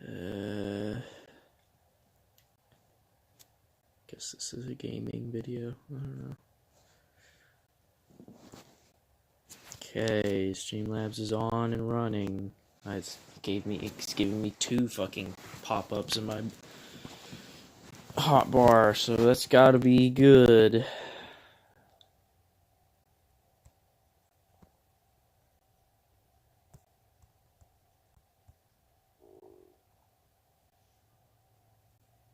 Guess this is a gaming video. I don't know. Okay, Streamlabs is on and running. It's giving me 2 fucking pop-ups in my hotbar, so that's gotta be good.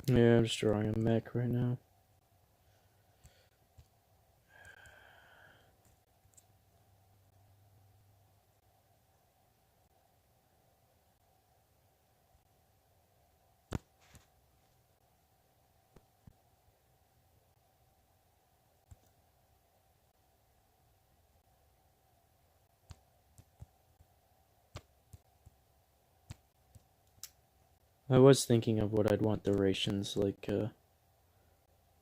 Yeah, I'm just drawing a mech right now. I was thinking of what I'd want the rations, like,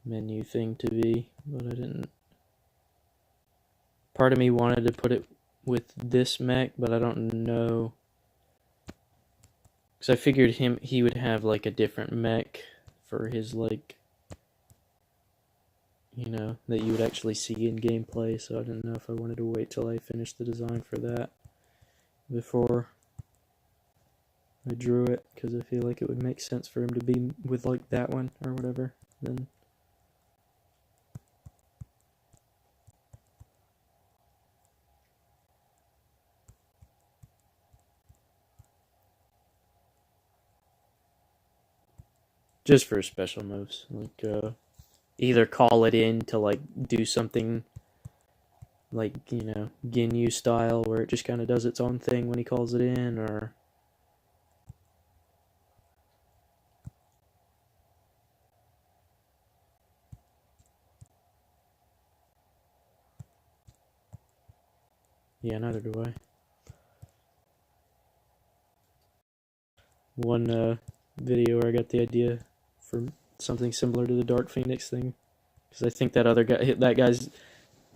menu thing to be, but I didn't. Part of me wanted to put it with this mech, but I don't know. Because I figured he would have, like, a different mech for his, like, you know, that you would actually see in gameplay, so I didn't know if I wanted to wait till I finished the design for that before I drew it, because I feel like it would make sense for him to be with, like, that one, or whatever, then. Just for special moves, like, either call it in to, like, do something, like, you know, Ginyu style, where it just kind of does its own thing when he calls it in, or... Yeah, neither do I. One video where I got the idea for something similar to the Dark Phoenix thing, because I think that other guy,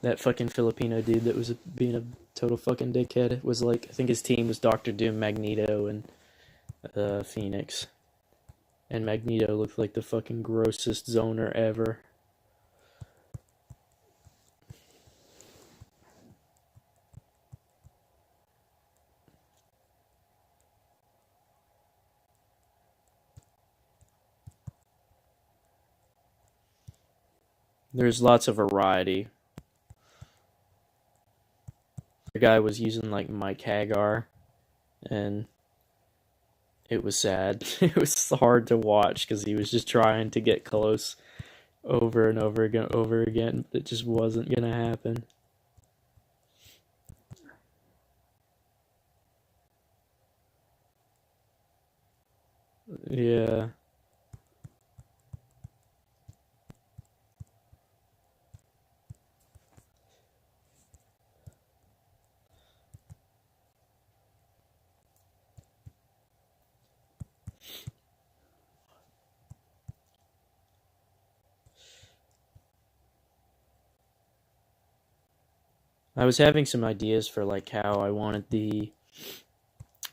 that fucking Filipino dude that was being a total fucking dickhead, was like, I think his team was Doctor Doom, Magneto, and Phoenix. And Magneto looked like the fucking grossest zoner ever. There's lots of variety. The guy was using, like, Mike Hagar, and it was sad. It was hard to watch, because he was just trying to get close over and over again. It just wasn't gonna happen. Yeah. I was having some ideas for, like, how I wanted the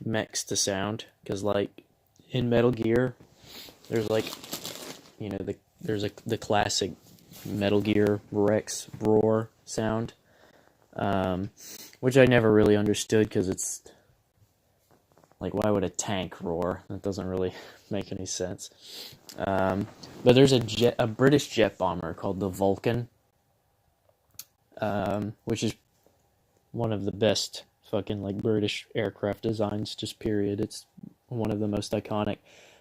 mechs to sound, because, like, in Metal Gear, there's, like, you know, the classic Metal Gear Rex roar sound, which I never really understood, because it's, like, why would a tank roar? That doesn't really make any sense. But there's a British jet bomber called the Vulcan, which is one of the best fucking, like, British aircraft designs, just period. It's one of the most iconic.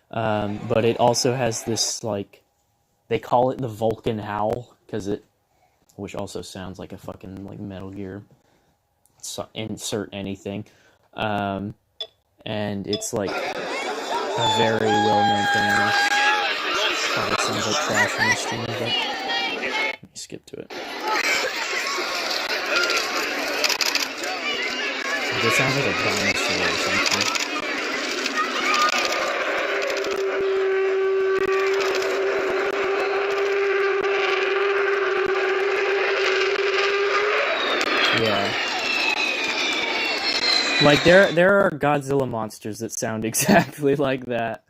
But it also has this, like, they call it the Vulcan Howl, which also sounds like a fucking, like, Metal Gear, insert anything. And it's, like, a very well-known thing. Probably sounds like trash on the stream, but let me skip to it. It sounds like a dinosaur or something. Yeah. Like there are Godzilla monsters that sound exactly like that.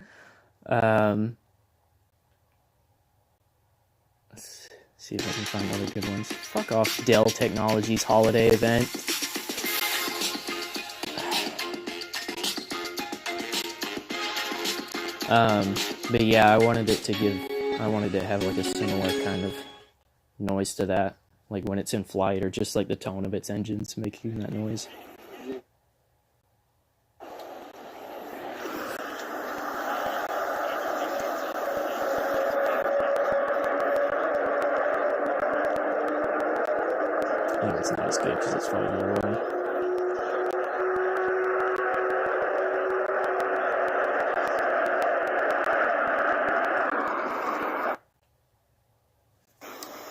Let's see if I can find other good ones. Fuck off, Dell Technologies holiday event. But yeah, I wanted to have like a similar kind of noise to that, like when it's in flight, or just like the tone of its engines making that noise. I think it's not as good because it's farther away.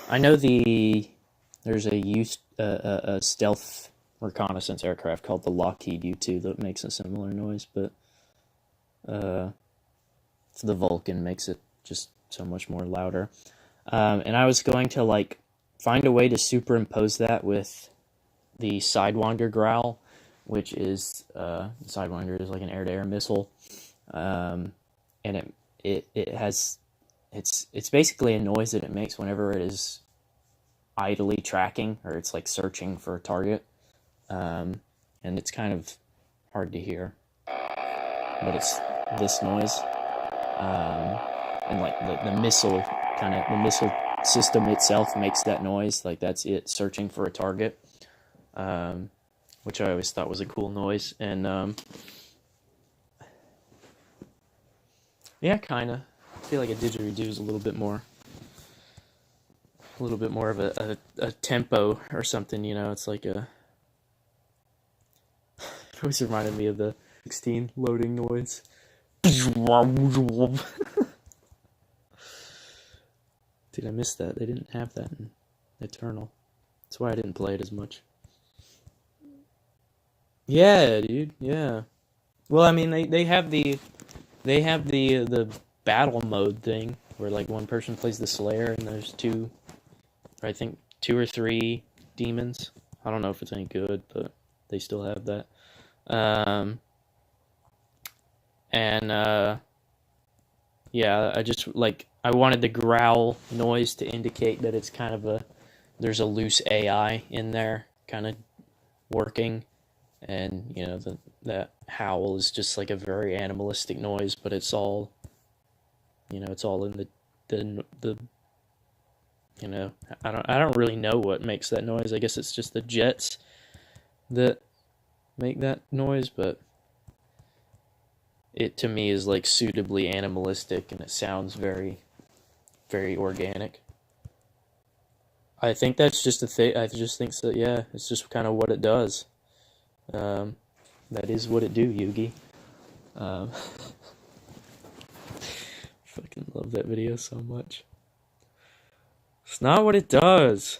I know there's a stealth reconnaissance aircraft called the Lockheed U-2 that makes a similar noise, but the Vulcan makes it just so much more louder. And I was going to like find a way to superimpose that with the Sidewinder growl, which is Sidewinder is like an air-to-air missile, and it's basically a noise that it makes whenever it is idly tracking, or it's like searching for a target, and it's kind of hard to hear, but it's this noise, and like the missile system itself makes that noise, like that's it searching for a target, which I always thought was a cool noise. And yeah, kind of I feel like a didgeridoo is a little bit more of a tempo or something, you know. It's like it always reminded me of the 16 loading noise. Dude, I missed that. They didn't have that in Eternal. That's why I didn't play it as much. Yeah, dude. Yeah. Well, I mean, they have the battle mode thing where like one person plays the Slayer and there's two or three demons. I don't know if it's any good, but they still have that. Yeah, I wanted the growl noise to indicate that it's kind of there's a loose AI in there kind of working, and you know that howl is just like a very animalistic noise, but it's all, you know, it's all in the you know, I don't really know what makes that noise. I guess it's just the jets that make that noise, but it to me is like suitably animalistic, and it sounds very, very organic. I think that's just a thing. I just think so. Yeah, it's just kind of what it does. That is what it do, Yugi. Fucking love that video so much. It's not what it does.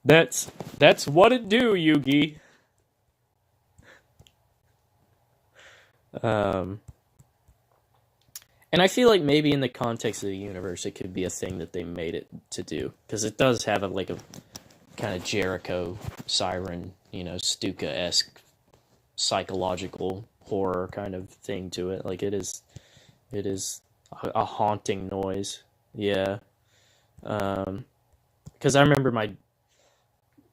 That's what it do, Yugi. And I feel like maybe in the context of the universe, it could be a thing that they made it to do, because it does have a kind of Jericho siren, you know, Stuka-esque psychological horror kind of thing to it. Like it is a haunting noise. Yeah. Because I remember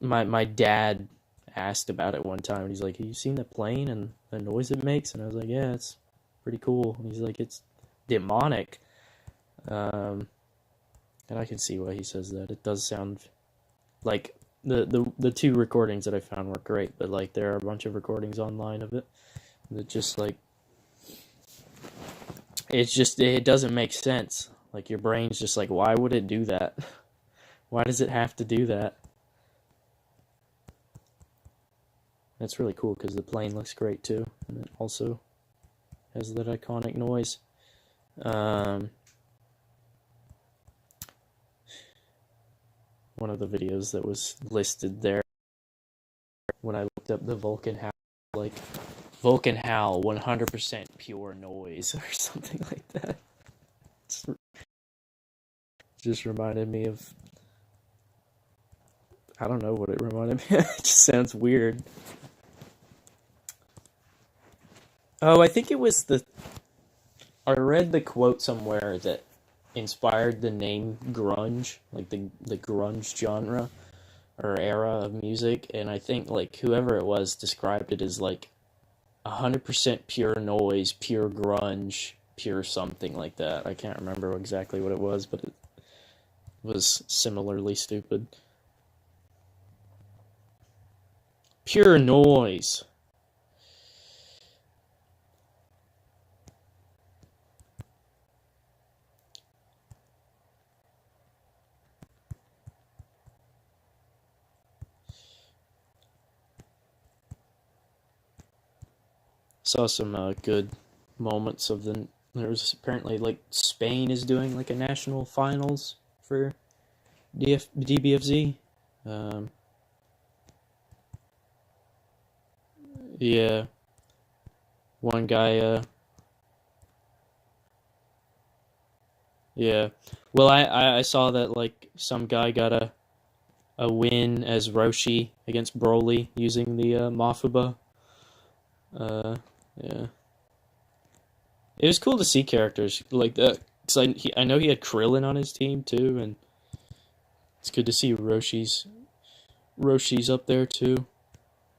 my dad asked about it one time, and he's like, "Have you seen the plane and the noise it makes?" And I was like, "Yeah, it's pretty cool." And he's like, "It's demonic." And I can see why he says that. It does sound like the two recordings that I found were great, but like there are a bunch of recordings online of it that just like it doesn't make sense. Like your brain's just like, why would it do that? Why does it have to do that? That's really cool because the plane looks great too, and it also has that iconic noise. One of the videos that was listed there when I looked up the Vulcan howl, like Vulcan howl 100% pure noise or something like that. Just reminded me of, I don't know what it reminded me of. It just sounds weird. Oh, I think it was the. I read the quote somewhere that inspired the name grunge, like the grunge genre or era of music, and I think like whoever it was described it as like 100% pure noise, pure grunge, pure something like that. I can't remember exactly what it was, but it was similarly stupid. Pure noise. Saw some good moments of the. There's apparently like Spain is doing like a national finals for DBFZ. Um, yeah, one guy. Yeah. Well, I saw that like some guy got a win as Roshi against Broly using the Mafuba. Uh, yeah. It was cool to see characters like that. Cause I know he had Krillin on his team too, and it's good to see Roshi's up there too,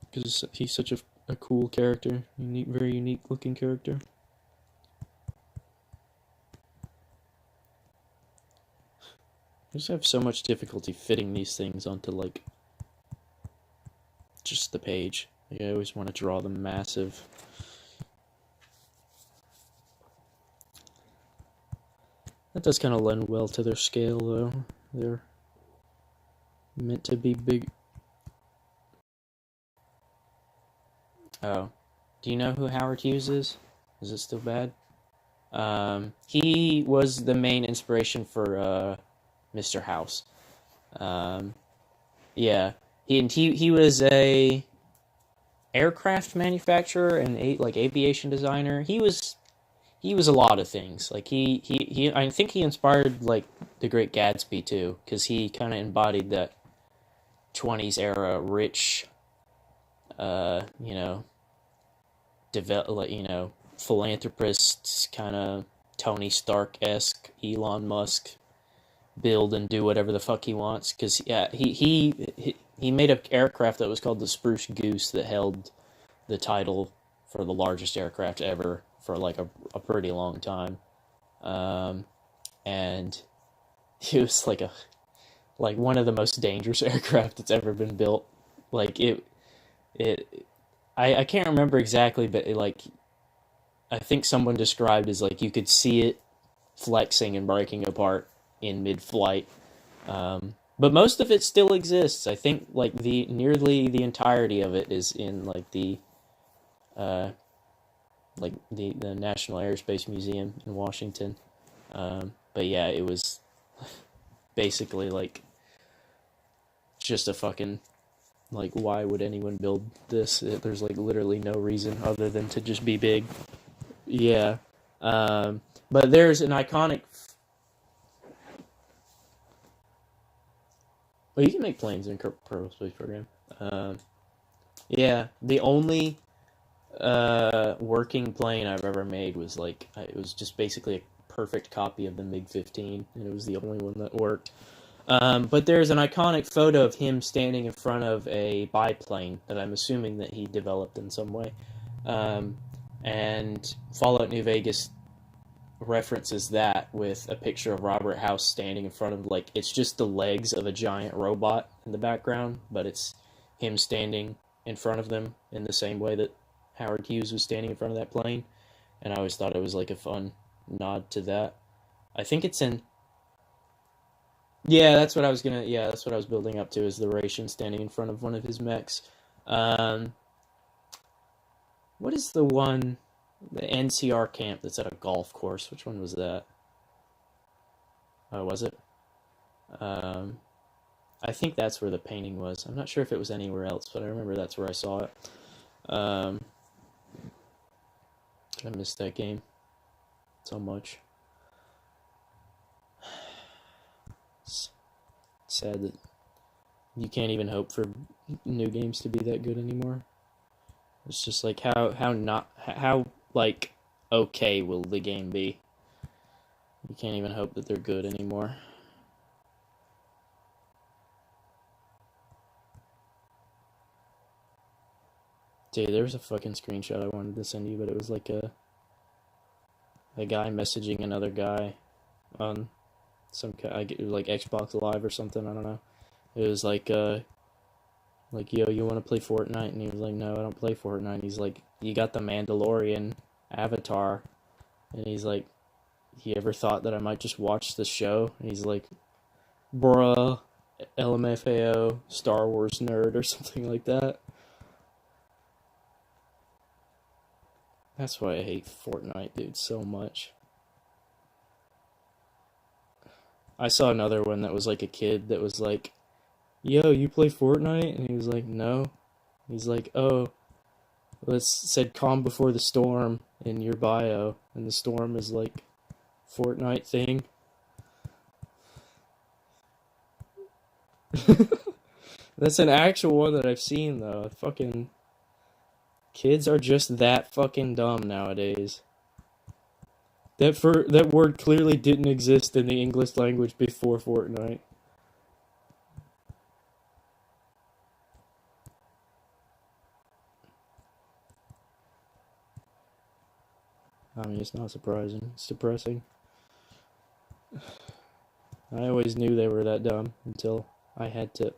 because he's such a cool character, unique, very unique looking character. I just have so much difficulty fitting these things onto like just the page. Like, I always want to draw them massive. That does kind of lend well to their scale, though. They're meant to be big. Oh. Do you know who Howard Hughes is? Is it still bad? He was the main inspiration for Mr. House. Yeah. He was a aircraft manufacturer and like aviation designer. He was a lot of things. Like he I think he inspired like The Great Gatsby too, because he kind of embodied that 20s era rich, you know, philanthropist kind of Tony Stark-esque, Elon Musk build and do whatever the fuck he wants. Because yeah, he made an aircraft that was called the Spruce Goose that held the title for the largest aircraft ever for like a pretty long time, and it was like one of the most dangerous aircraft that's ever been built. Like I can't remember exactly, but I think someone described as like you could see it flexing and breaking apart in mid-flight. But most of it still exists. I think like nearly the entirety of it is in like the National Aerospace Museum in Washington. But yeah, it was basically like just a fucking like, why would anyone build this? There's like literally no reason other than to just be big. Yeah. But there's an iconic. Well, you can make planes in Kerbal Space Program. Yeah, the only working plane I've ever made was like it was just basically a perfect copy of the MiG-15, and it was the only one that worked. But there's an iconic photo of him standing in front of a biplane that I'm assuming that he developed in some way. And Fallout New Vegas references that with a picture of Robert House standing in front of, like, it's just the legs of a giant robot in the background, but it's him standing in front of them in the same way that Howard Hughes was standing in front of that plane. And I always thought it was like a fun nod to that. I think it's in. Yeah, that's what I was gonna. Yeah, that's what I was building up to, is the Ration standing in front of one of his mechs. What is the one, the NCR camp that's at a golf course? Which one was that? Oh, was it? Um, I think that's where the painting was. I'm not sure if it was anywhere else, but I remember that's where I saw it. Um, I missed that game so much. It's sad that you can't even hope for new games to be that good anymore. It's just like how like okay will the game be? You can't even hope that they're good anymore. Dude, there was a fucking screenshot I wanted to send you, but it was like a guy messaging another guy on some like Xbox Live or something. I don't know. It was like yo, you want to play Fortnite? And he was like, no, I don't play Fortnite. He's like, you got the Mandalorian avatar, and he's like, you ever thought that I might just watch the show? And he's like, bruh, LMFAO, Star Wars nerd or something like that. That's why I hate Fortnite, dude, so much. I saw another one that was like a kid that was like, yo, you play Fortnite? And he was like, no. He's like, oh, well, it said calm before the storm in your bio, and the storm is like Fortnite thing. That's an actual one that I've seen, though. Fucking kids are just that fucking dumb nowadays. That word clearly didn't exist in the English language before Fortnite. I mean, it's not surprising. It's depressing. I always knew they were that dumb until I had to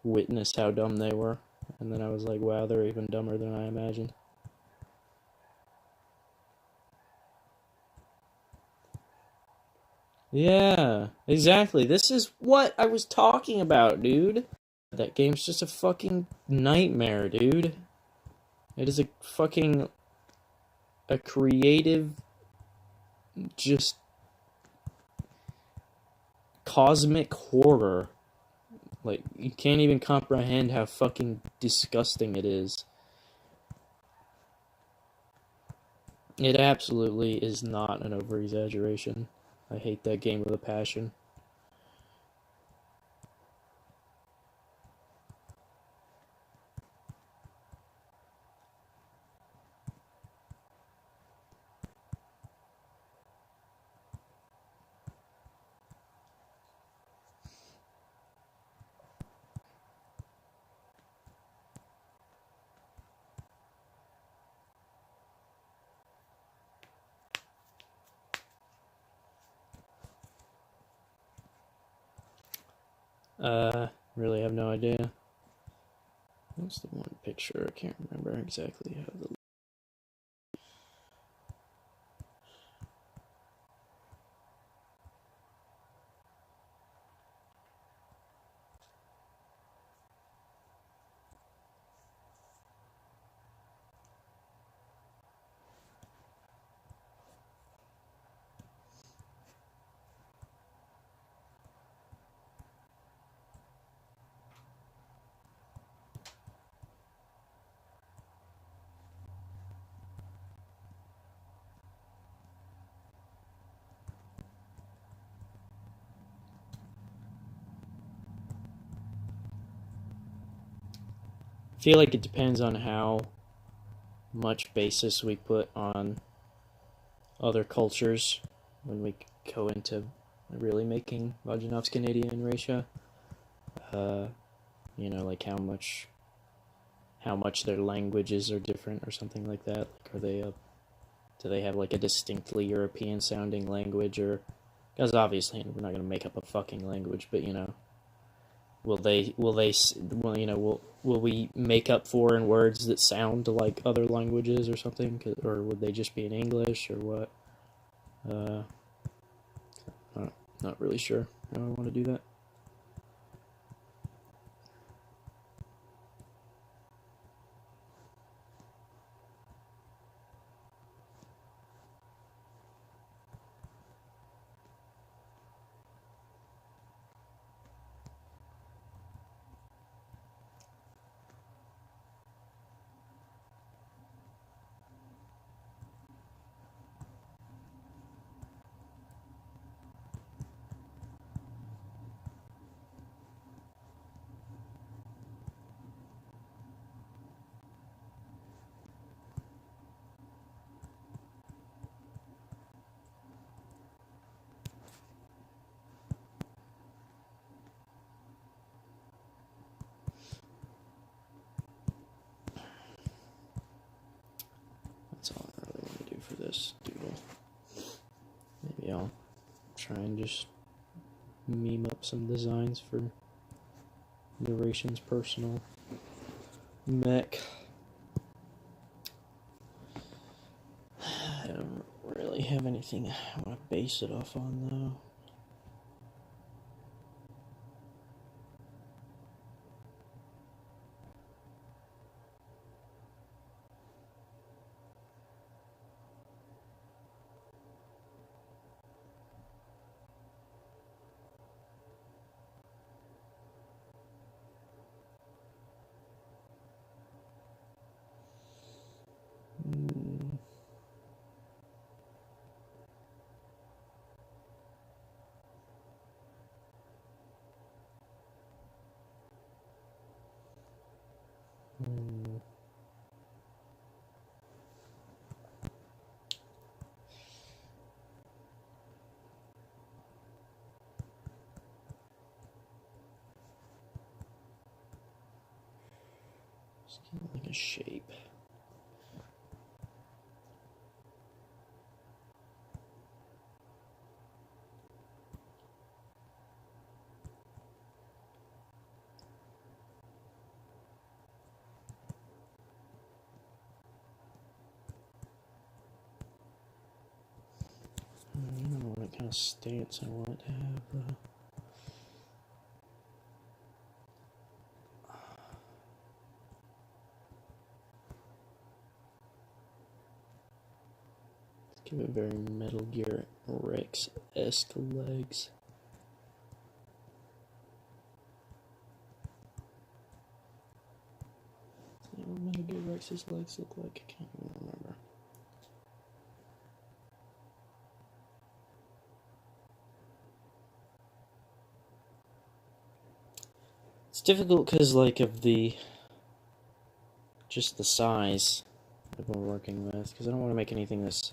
witness how dumb they were. And then I was like, wow, they're even dumber than I imagined. Yeah, exactly. This is what I was talking about, dude. That game's just a fucking nightmare, dude. It is a creative, just cosmic horror. Like, you can't even comprehend how fucking disgusting it is. It absolutely is not an over-exaggeration. I hate that game with a passion. Really have no idea. What's the one picture? I can't remember exactly how the... I feel like it depends on how much basis we put on other cultures when we go into really making Vajinov's Canadian Racia. You know, like how much their languages are different or something like that. Like, are they do they have like a distinctly European sounding language, or because obviously we're not gonna make up a fucking language, but you know, will we make up foreign words that sound like other languages or something, or would they just be in English or what? Not really sure how I want to do that. this doodle. Maybe I'll try and just meme up some designs for Narration's personal mech. I don't really have anything I want to base it off on, though. Just kind of like a shape. I don't know what kind of stance I want it to have, though. Give it very Metal Gear Rex-esque legs. What Metal Gear Rex's legs look like? I can't even remember. It's difficult because, like, of just the size that we're working with, because I don't want to make anything that's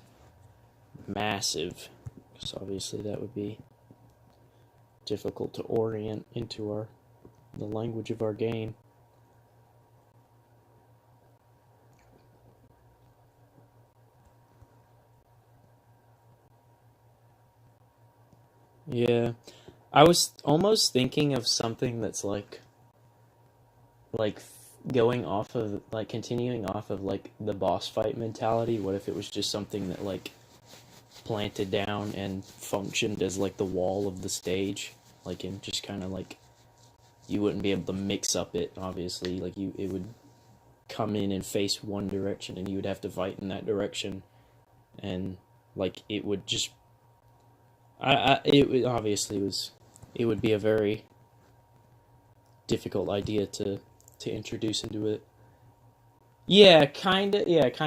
massive, because obviously that would be difficult to orient into the language of our game. Yeah, I was almost thinking of something that's like going off of, like, continuing off of, like, the boss fight mentality. What if it was just something that, like, planted down and functioned as, like, the wall of the stage, like, and just kind of, like, you wouldn't be able to mix up it, obviously, like, it would come in and face one direction, and you would have to fight in that direction, and, like, it would just, it obviously it would be a very difficult idea to introduce into it. Yeah, kind of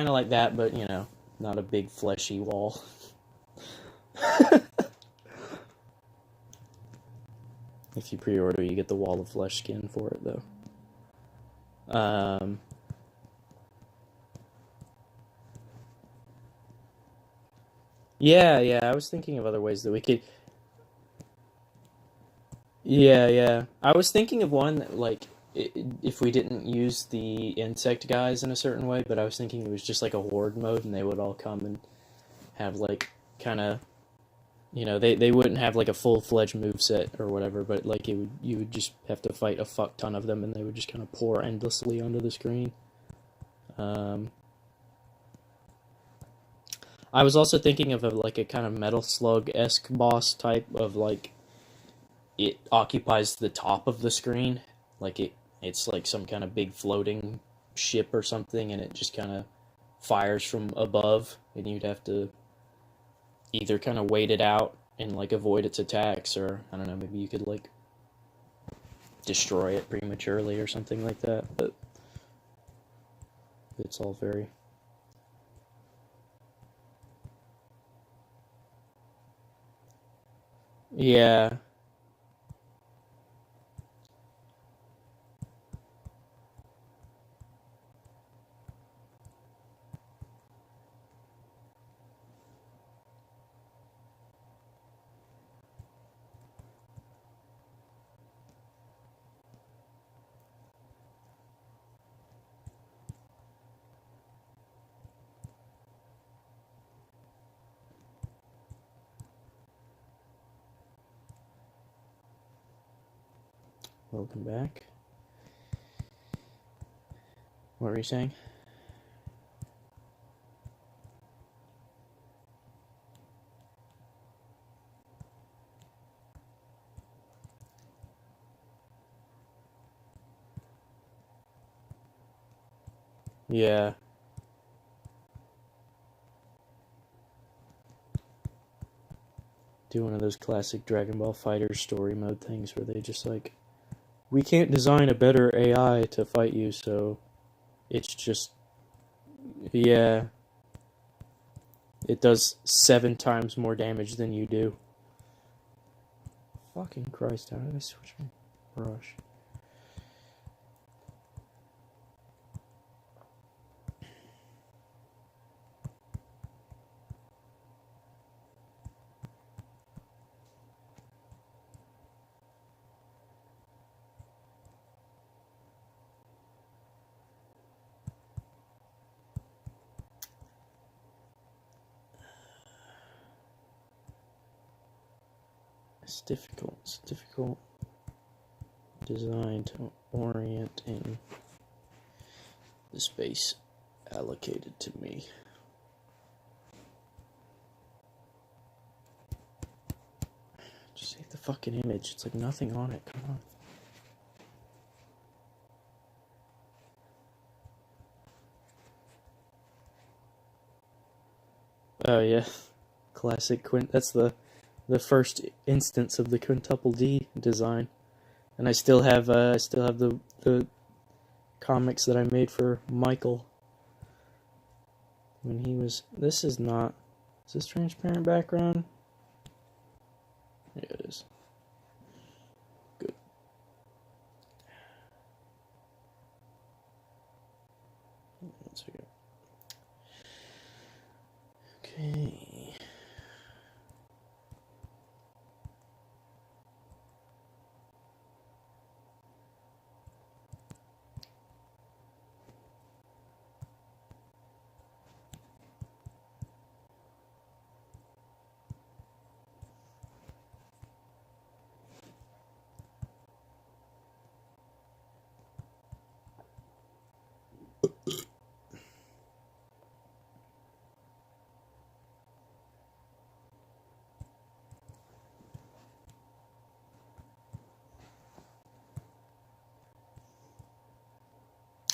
like that, but, you know, not a big fleshy wall. If you pre-order, you get the wall of flesh skin for it, though. Yeah, I was thinking of other ways that we could... Yeah. I was thinking of one that, like, if we didn't use the insect guys in a certain way, but I was thinking it was just like a horde mode, and they would all come and have, like, kind of, you know, they wouldn't have, like, a full-fledged moveset or whatever, but, like, you would just have to fight a fuck ton of them, and they would just kind of pour endlessly onto the screen. I was also thinking of like a kind of Metal Slug-esque boss type of, like, it occupies the top of the screen, like it's like some kind of big floating ship or something, and it just kind of fires from above, and you'd have to either kind of wait it out and, like, avoid its attacks, or, I don't know, maybe you could, like, destroy it prematurely or something like that, but it's all very... Yeah. welcome back. What were you saying? Yeah. Do one of those classic Dragon Ball FighterZ story mode things where they just like, we can't design a better AI to fight you, so it's just, yeah, it does 7 times more damage than you do. Fucking Christ, how did I switch my brush? It's difficult design to orient in the space allocated to me. Just save the fucking image. It's like nothing on it. Come on. Oh yeah, classic quint. That's the first instance of the quintuple D design, and I still have the comics that I made for Michael when he was. This is not. Is this transparent background? Yeah, it is. Good. Let's figure it. Okay.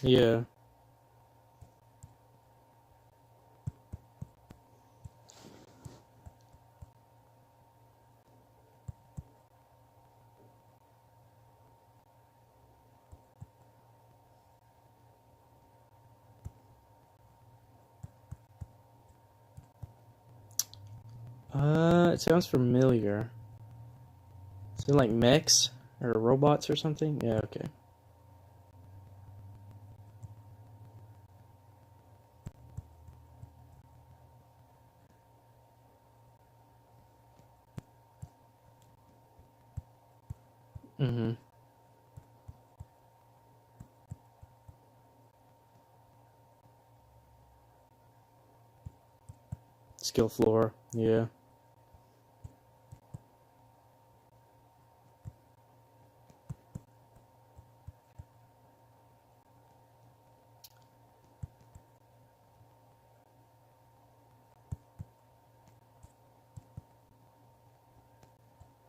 Yeah. It sounds familiar. Is it like mechs or robots or something? Yeah, okay. Mm-hmm. Skill floor, yeah.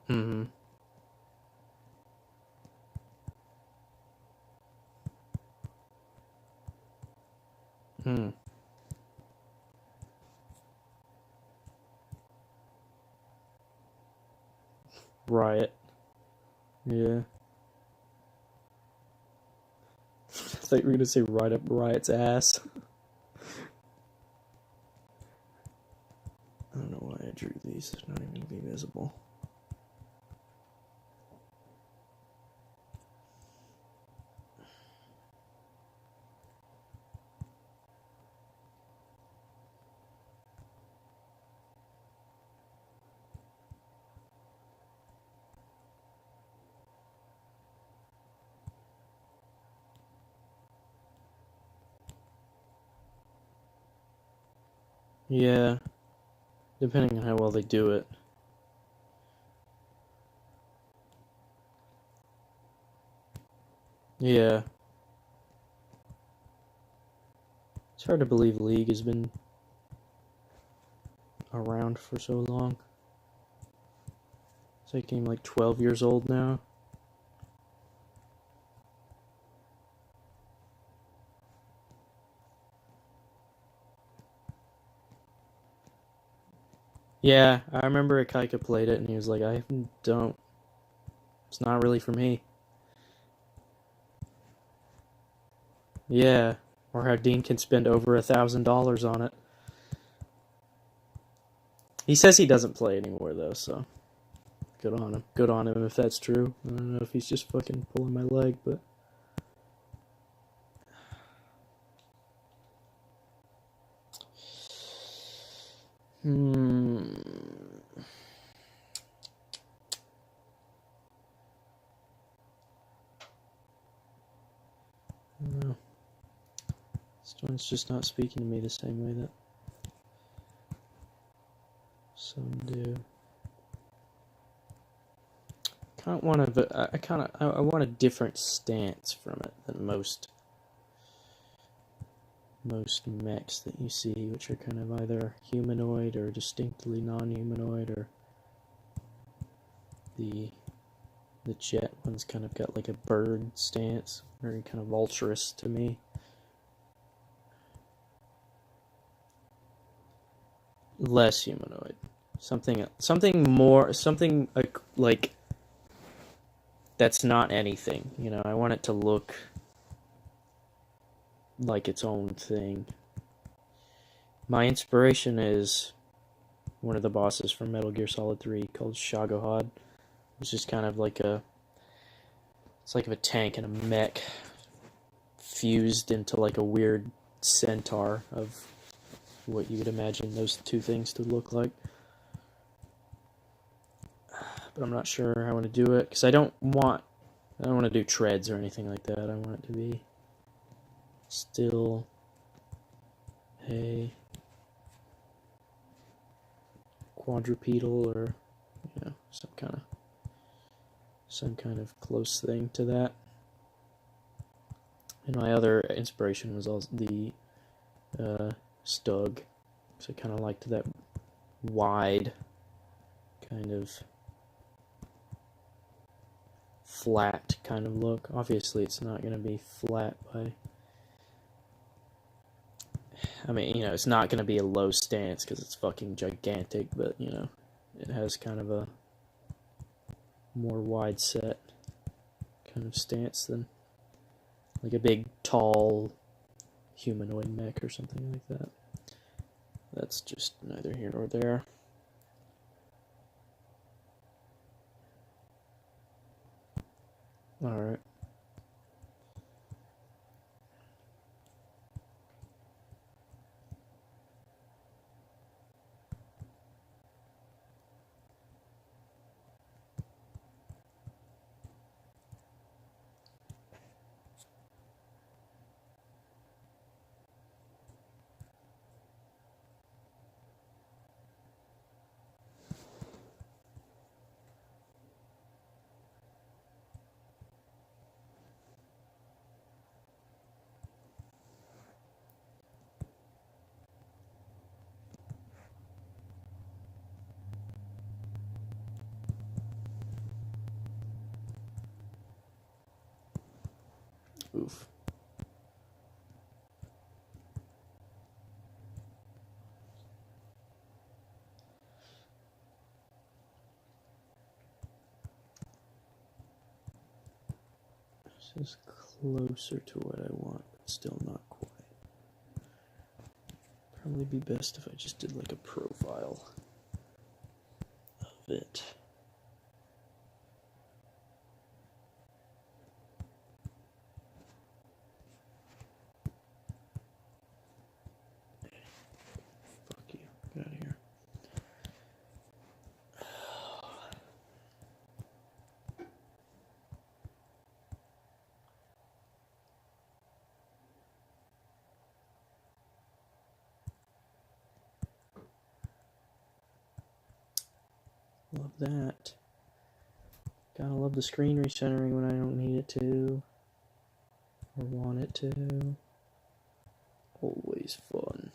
Mm-hmm. Hmm. Riot. Yeah. I thought you were gonna say right up Riot's ass. I don't know why I drew these. It's not even gonna be visible. Yeah. Depending on how well they do it. Yeah. It's hard to believe League has been around for so long. It's like game like 12 years old now. Yeah, I remember Akaika played it and he was like, I don't, it's not really for me. Yeah, or how Dean can spend over $1,000 on it. He says he doesn't play anymore though, so good on him. Good on him if that's true. I don't know if he's just fucking pulling my leg, but I don't know. This one's just not speaking to me the same way that some do. I want a different stance from it than most mechs that you see, which are kind of either humanoid or distinctly non-humanoid, or the jet one's kind of got like a bird stance, very kind of vulturous to me. Less humanoid, something more, something like that's not anything. You know, I want it to look like its own thing. My inspiration is one of the bosses from Metal Gear Solid 3 called Shagohod. It's just kind of like it's like a tank and a mech fused into like a weird centaur of what you would imagine those two things to look like. But I'm not sure how I want to do it, because I don't want to do treads or anything like that. I want it to be still a quadrupedal, or you know, some kind of close thing to that. And my other inspiration was also the Stug, so I kind of liked that wide, kind of flat kind of look. Obviously, it's not going to be flat by... I mean, you know, it's not going to be a low stance because it's fucking gigantic, but, you know, it has kind of a more wide set kind of stance than like a big, tall humanoid mech or something like that. That's just neither here nor there. Alright. Oof. This is closer to what I want, but still not quite. Probably be best if I just did like a profile of it. Fuck you. Get out of here. Love that. Gotta love the screen recentering when I don't need it to. or want it to. Always fun.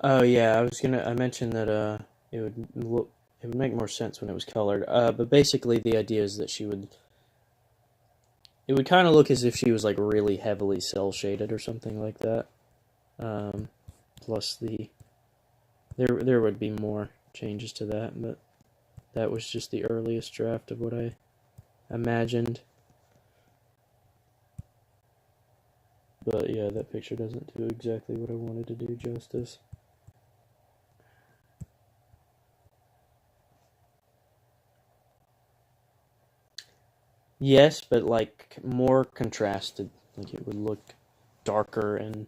Oh yeah, I mentioned that it would make more sense when it was colored. But basically the idea is that it would kind of look as if she was like really heavily cell shaded or something like that. Plus there would be more changes to that, but that was just the earliest draft of what I imagined. But yeah, that picture doesn't do exactly what I wanted to do justice. Yes, but like more contrasted. Like it would look darker and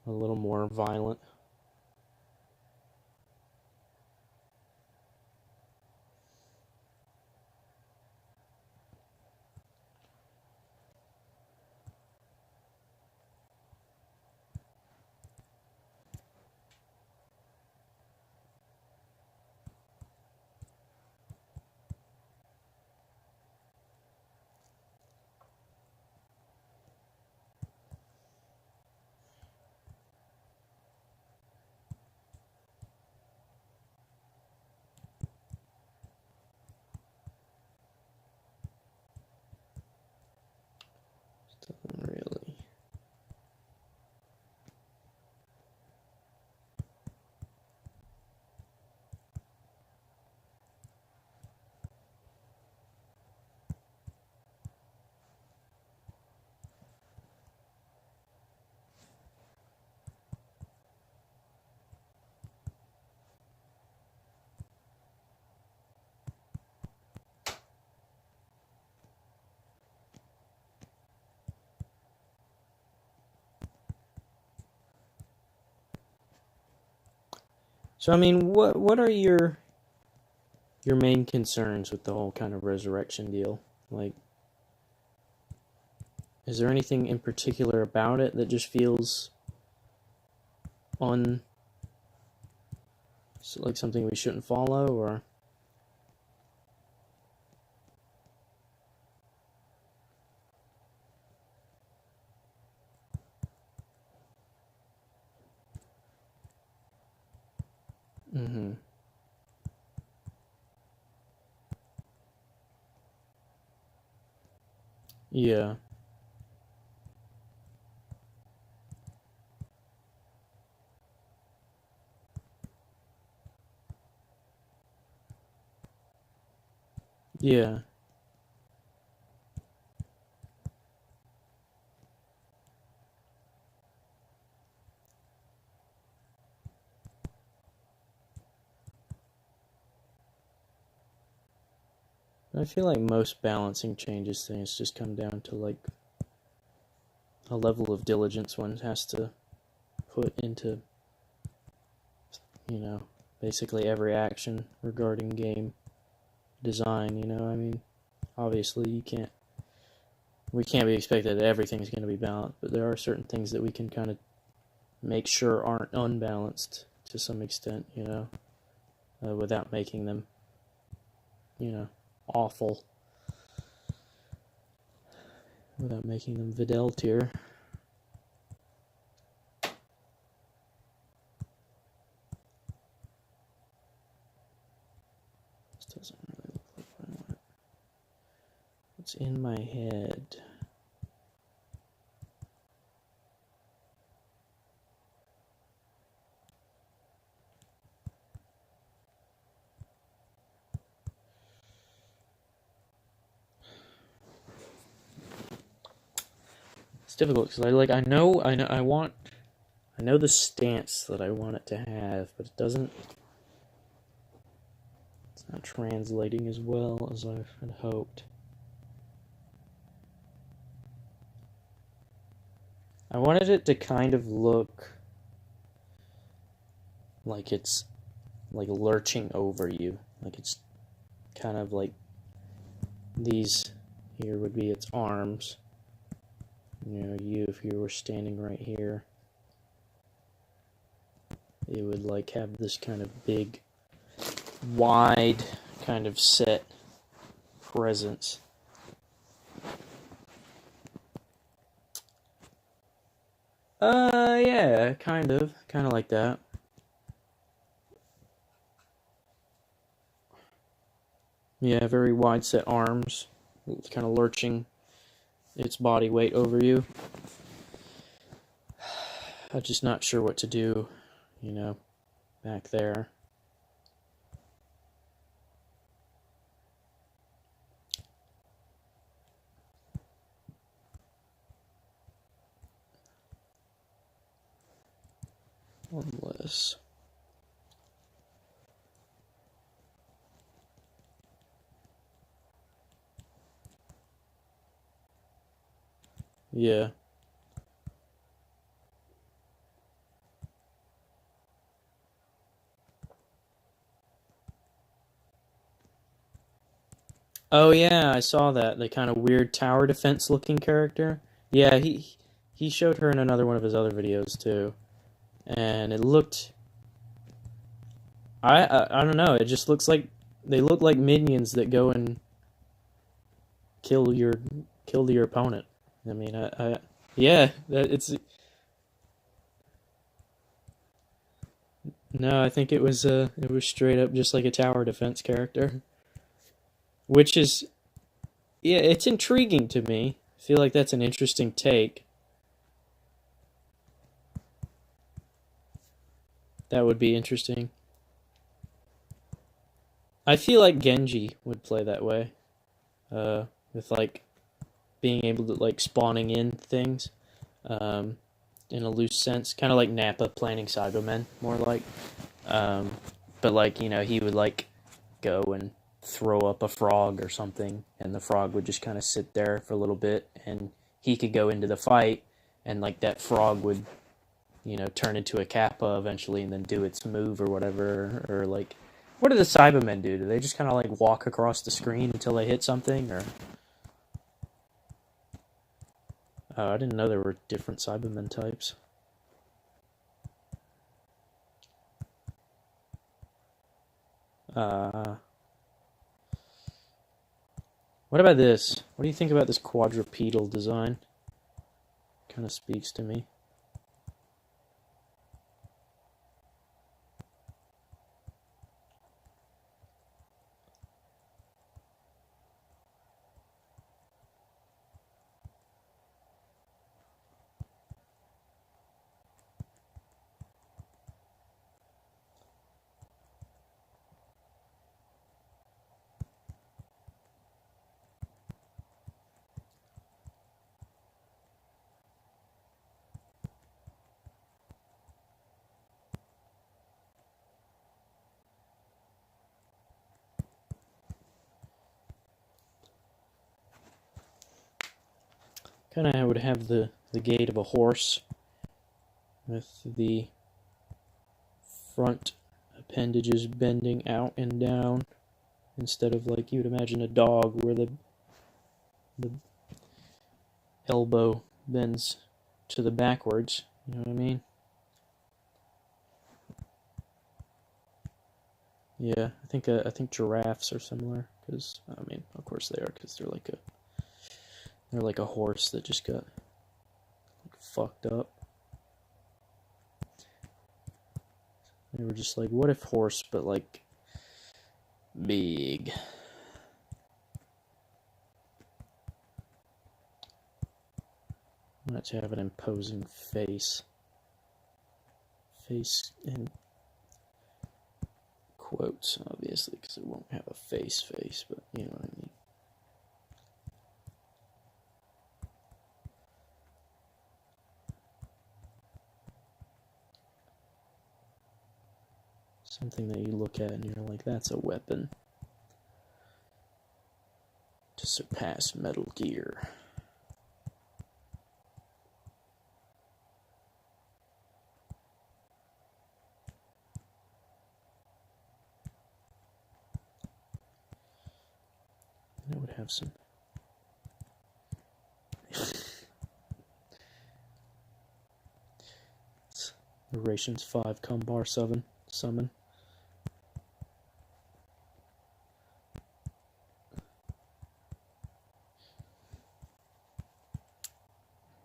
a little more violent. Doesn't really. So I mean, what are your main concerns with the whole kind of resurrection deal? Like, is there anything in particular about it that just feels on like something we shouldn't follow, or? Mm-hmm. Yeah. Yeah. I feel like most balancing changes things just come down to like a level of diligence one has to put into, basically every action regarding game design, I mean, obviously we can't be expected that everything's going to be balanced, but there are certain things that we can kind of make sure aren't unbalanced to some extent, without making them, awful, without making them Vidal tier. This doesn't really look like what I want. What's in my head? difficult because I know the stance that I want it to have, but it doesn't. It's not translating as well as I had hoped. I wanted it to kind of look like it's like lurching over you, like it's kind of like these here would be its arms. You know, if you were standing right here, it would like have this kind of big, wide, kind of set presence. Yeah, kind of like that. Yeah, very wide set arms, kind of lurching its body weight over you. I'm just not sure what to do, you know, back there. Unless... Yeah. Oh yeah, I saw that. The kind of weird tower defense looking character. Yeah, he showed her in another one of his other videos too. And it looked... I don't know, it just looks like... They look like minions that go and kill your opponent. I mean, yeah, it's... No, I think it was straight up just like a tower defense character. Which is... Yeah, it's intriguing to me. I feel like that's an interesting take. That would be interesting. I feel like Genji would play that way. With like being able to like spawning in things in a loose sense, kind of like Nappa planning Cybermen, more like. But like, you know, he would like go and throw up a frog or something, and the frog would just kind of sit there for a little bit, and he could go into the fight, and like that frog would, you know, turn into a Kappa eventually, and then do its move or whatever, or like, what do the Cybermen do? Do they just kind of like walk across the screen until they hit something, or? Oh, I didn't know there were different Cybermen types. What about this? What do you think about this quadrupedal design? Kind of speaks to me. Kind of would have the gait of a horse with the front appendages bending out and down instead of like you would imagine a dog where the elbow bends to the backwards. You know what I mean? Yeah, I think giraffes are similar because I mean, of course they are because they're like a horse that just got like, fucked up. They were just like, what if horse, but like big. Not to have an imposing face. Face in quotes, obviously, because it won't have a face, but you know what I mean. Something that you look at and you're like, that's a weapon to surpass Metal Gear. And it would have some... Narrations 5, Cumbar 7, Summon.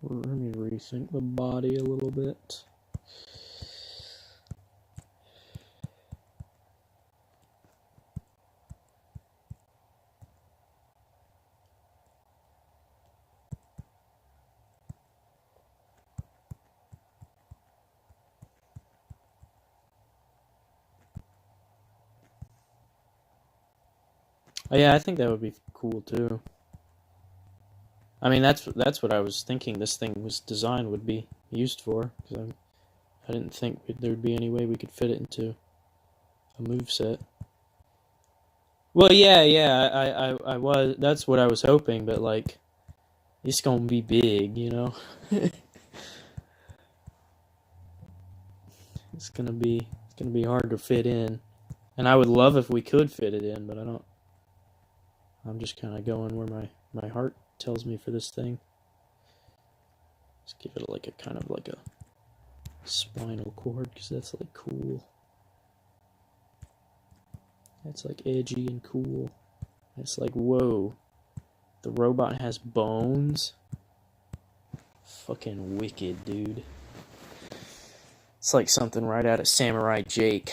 Let me rethink the body a little bit. Oh, yeah, I think that would be cool too. I mean, that's what I was thinking this thing was designed would be used for, because I didn't think there would be any way we could fit it into a moveset. Well, yeah, I was, that's what I was hoping, but like, it's gonna be big, you know? It's gonna be hard to fit in. And I would love if we could fit it in, but I'm just kind of going where my heart tells me for this thing. Let's give it like a kind of like a spinal cord, because that's like cool. That's like edgy and cool. It's like, whoa, the robot has bones? Fucking wicked, dude. It's like something right out of Samurai Jake.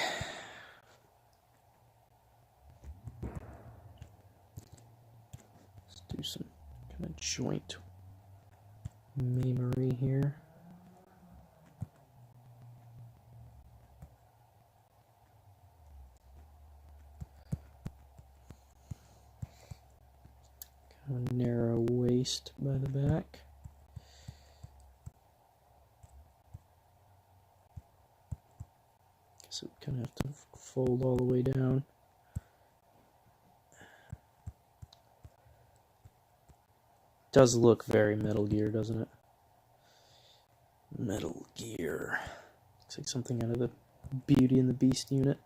Let's do some kind of joint memory here. Kind of narrow waist by the back. Guess it would kind of have to fold all the way down. Does look very Metal Gear, doesn't it? Metal Gear. Looks like something out of the Beauty and the Beast unit.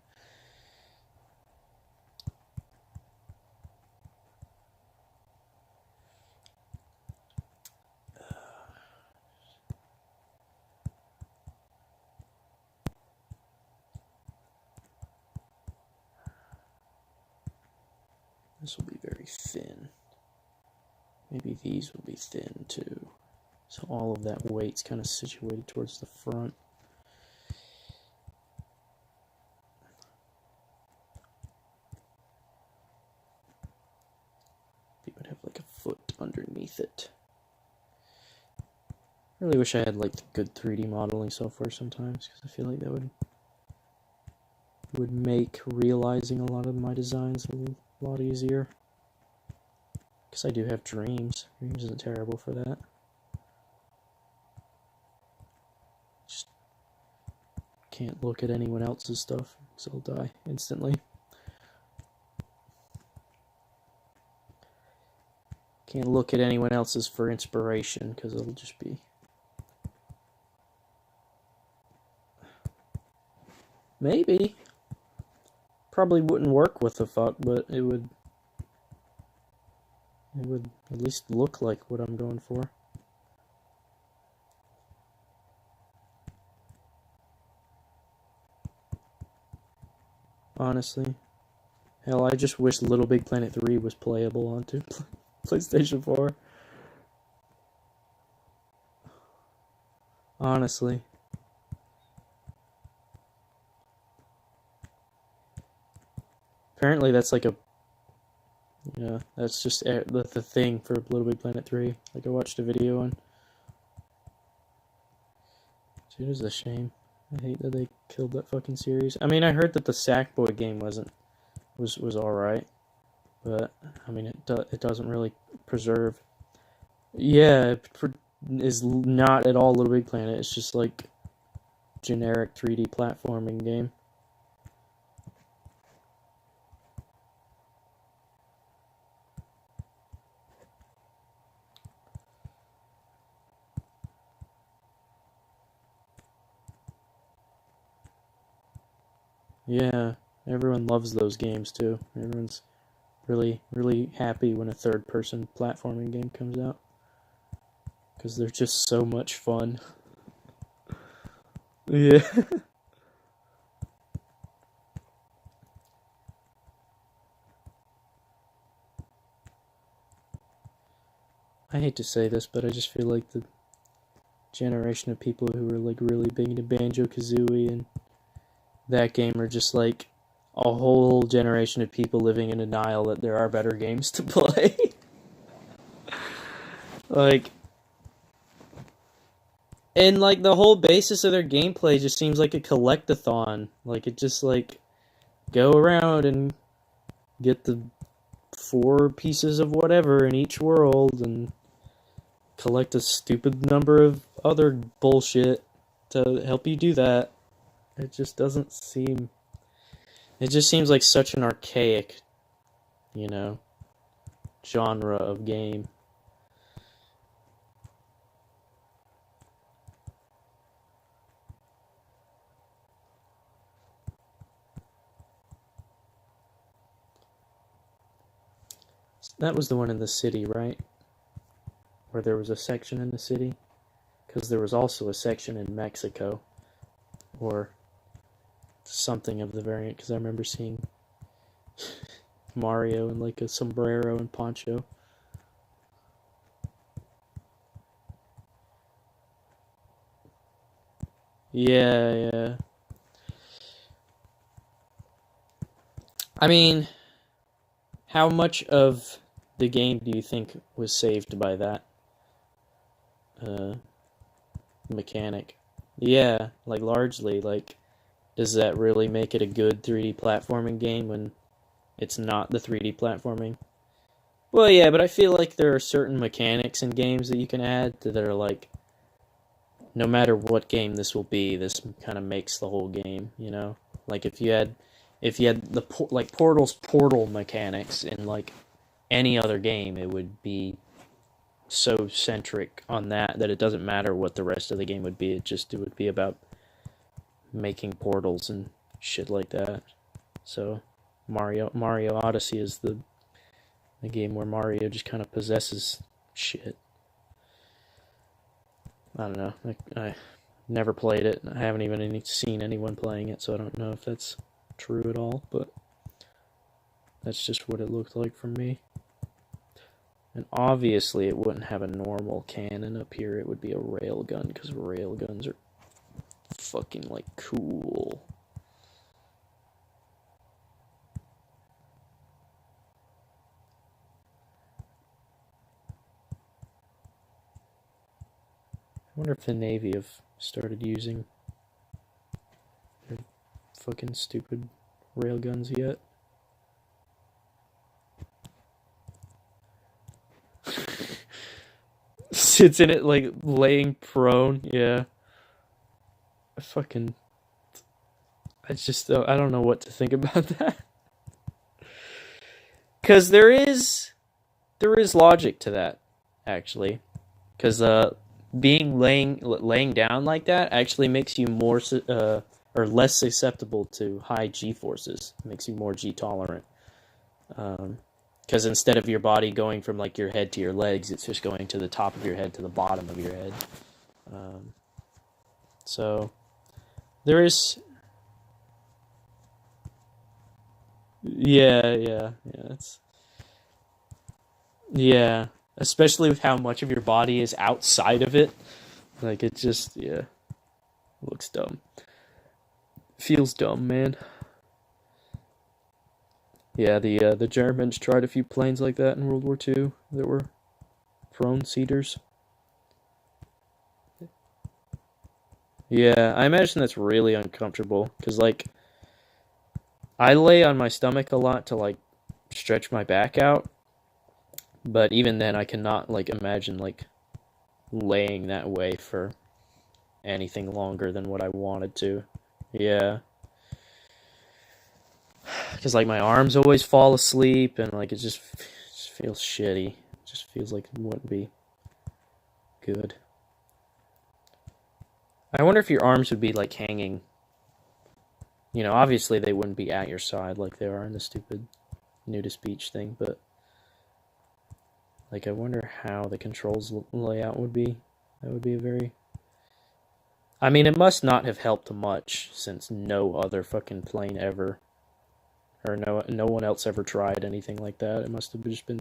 This will be very thin. Maybe these will be thin too. So all of that weight's kind of situated towards the front. It would have like a foot underneath it. I really wish I had like good 3D modeling software sometimes, because I feel like that would make realizing a lot of my designs a lot easier. Because I do have Dreams. Dreams isn't terrible for that. Just can't look at anyone else's stuff, because I'll die instantly. Can't look at anyone else's for inspiration, because it'll just be... Maybe. Probably wouldn't work with the fuck, but it would at least look like what I'm going for. Honestly. Hell, I just wish Little Big Planet 3 was playable onto PlayStation 4. Honestly. Apparently that's like a... Yeah, that's just the thing for Little Big Planet 3. Like, I watched a video on... Dude, it's a shame. I hate that they killed that fucking series. I mean, I heard that the Sackboy game was alright. But, I mean, it doesn't really preserve... Yeah, it is not at all Little Big Planet. It's just like generic 3D platforming game. Yeah, everyone loves those games too. Everyone's really happy when a third-person platforming game comes out because they're just so much fun. Yeah. I hate to say this, but I just feel like the generation of people who are like really big into Banjo-Kazooie and that game are just like a whole generation of people living in denial that there are better games to play. Like, and like the whole basis of their gameplay just seems like a collectathon. Like it just like go around and get the 4 pieces of whatever in each world and collect a stupid number of other bullshit to help you do that. It just doesn't seem. It just seems like such an archaic, you know, genre of game. That was the one in the city, right? Where there was a section in the city? Because there was also a section in Mexico. Or something of the variant, because I remember seeing Mario in like a sombrero and poncho. Yeah. I mean, how much of the game do you think was saved by that mechanic? Yeah, like largely. Like, does that really make it a good 3D platforming game when it's not the 3D platforming? Well, yeah, but I feel like there are certain mechanics in games that you can add that are like, no matter what game this will be, this kind of makes the whole game, you know? Like if you had the like Portal's portal mechanics in like any other game, it would be so centric on that it doesn't matter what the rest of the game would be. It would be about making portals and shit like that. So Mario Odyssey is the game where Mario just kind of possesses shit. I don't know. I never played it. I haven't even seen anyone playing it, so I don't know if that's true at all, but that's just what it looked like for me. And obviously it wouldn't have a normal cannon up here. It would be a railgun, because railguns are fucking, like, cool. I wonder if the Navy have started using their fucking stupid railguns yet. Sits in it, like, laying prone, yeah. I don't know what to think about that. Because there is logic to that, actually. Because being laying down like that actually makes you more or less susceptible to high G forces. It makes you more G tolerant. Because instead of your body going from like your head to your legs, it's just going to the top of your head to the bottom of your head. So there is. Yeah. Yeah, especially with how much of your body is outside of it. Like, it just, yeah, looks dumb. Feels dumb, man. Yeah, the Germans tried a few planes like that in World War II that were prone seaters. Yeah, I imagine that's really uncomfortable, because, like, I lay on my stomach a lot to, like, stretch my back out, but even then I cannot, like, imagine, like, laying that way for anything longer than what I wanted to. Yeah. Because, like, my arms always fall asleep, and, like, it just feels shitty. It just feels like it wouldn't be good. I wonder if your arms would be, like, hanging You know, obviously they wouldn't be at your side like they are in the stupid nudist beach thing, but like I wonder how the controls layout would be. That would be a very... I mean, it must not have helped much since no other fucking plane ever, or no one else ever tried anything like that. It must have just been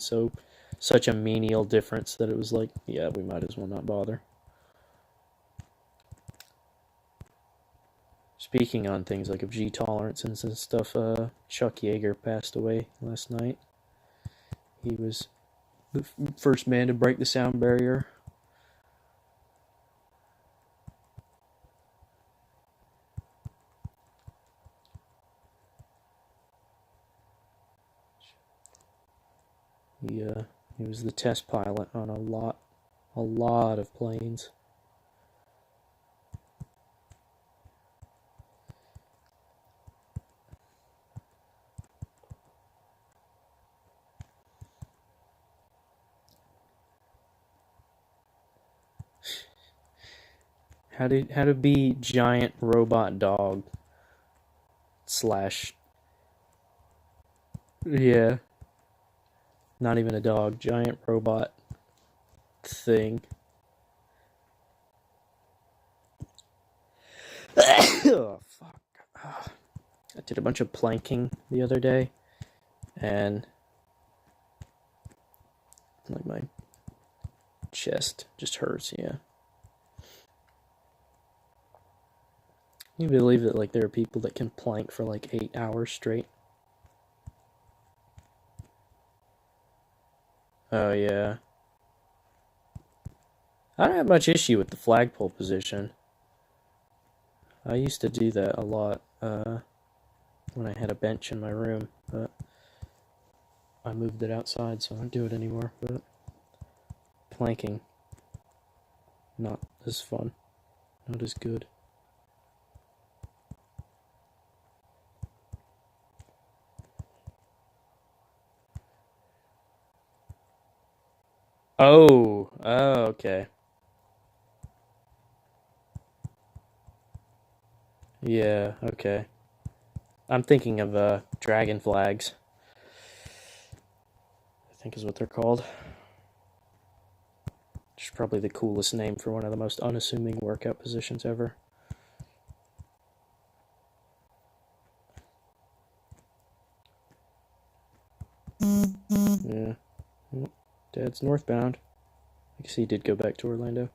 such a menial difference that it was like, yeah, we might as well not bother. Speaking on things like of G tolerances and stuff, Chuck Yeager passed away last night. He was the first man to break the sound barrier. He was the test pilot on a lot of planes. How to be giant robot dog slash, yeah, not even a dog, giant robot thing. Oh, fuck. I did a bunch of planking the other day, and like my chest just hurts, yeah. Can you believe that like there are people that can plank for like 8 hours straight? Oh yeah. I don't have much issue with the flagpole position. I used to do that a lot when I had a bench in my room, but I moved it outside, so I don't do it anymore. But planking, not as fun, not as good. Oh, okay. Yeah, okay. I'm thinking of dragon flags, I think is what they're called. Which is probably the coolest name for one of the most unassuming workout positions ever. Yeah. Oh, Dad's northbound. I guess he did go back to Orlando.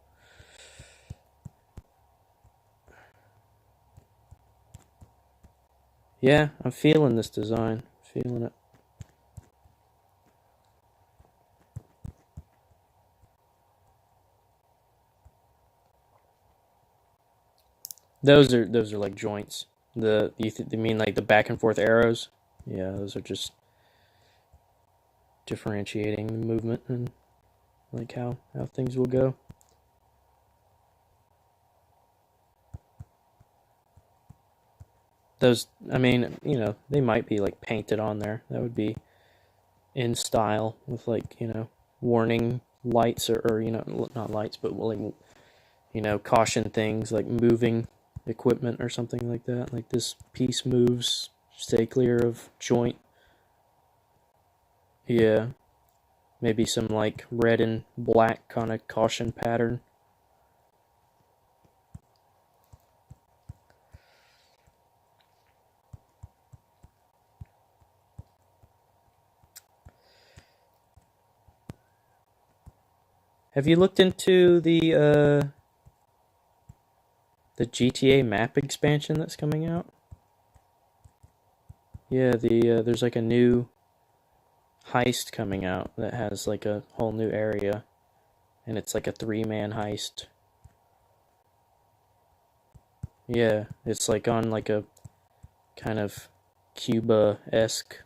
Yeah, I'm feeling this design. Feeling it. Those are like joints. You mean like the back and forth arrows? Yeah, those are just differentiating the movement and like how things will go. Those, I mean, you know, they might be like painted on there. That would be in style with like, you know, warning lights or you know, not lights, but like, you know, caution things like moving equipment or something like that. Like this piece moves, stay clear of joint. Yeah. Maybe some like red and black kind of caution pattern. Have you looked into the GTA map expansion that's coming out? Yeah, there's like a new heist coming out that has like a whole new area, and it's like a 3-man heist. Yeah, it's like on like a kind of Cuba-esque,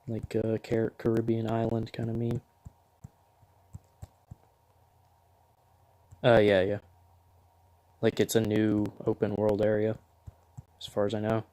like a Caribbean island kind of meme. Yeah. Like it's a new open world area, as far as I know.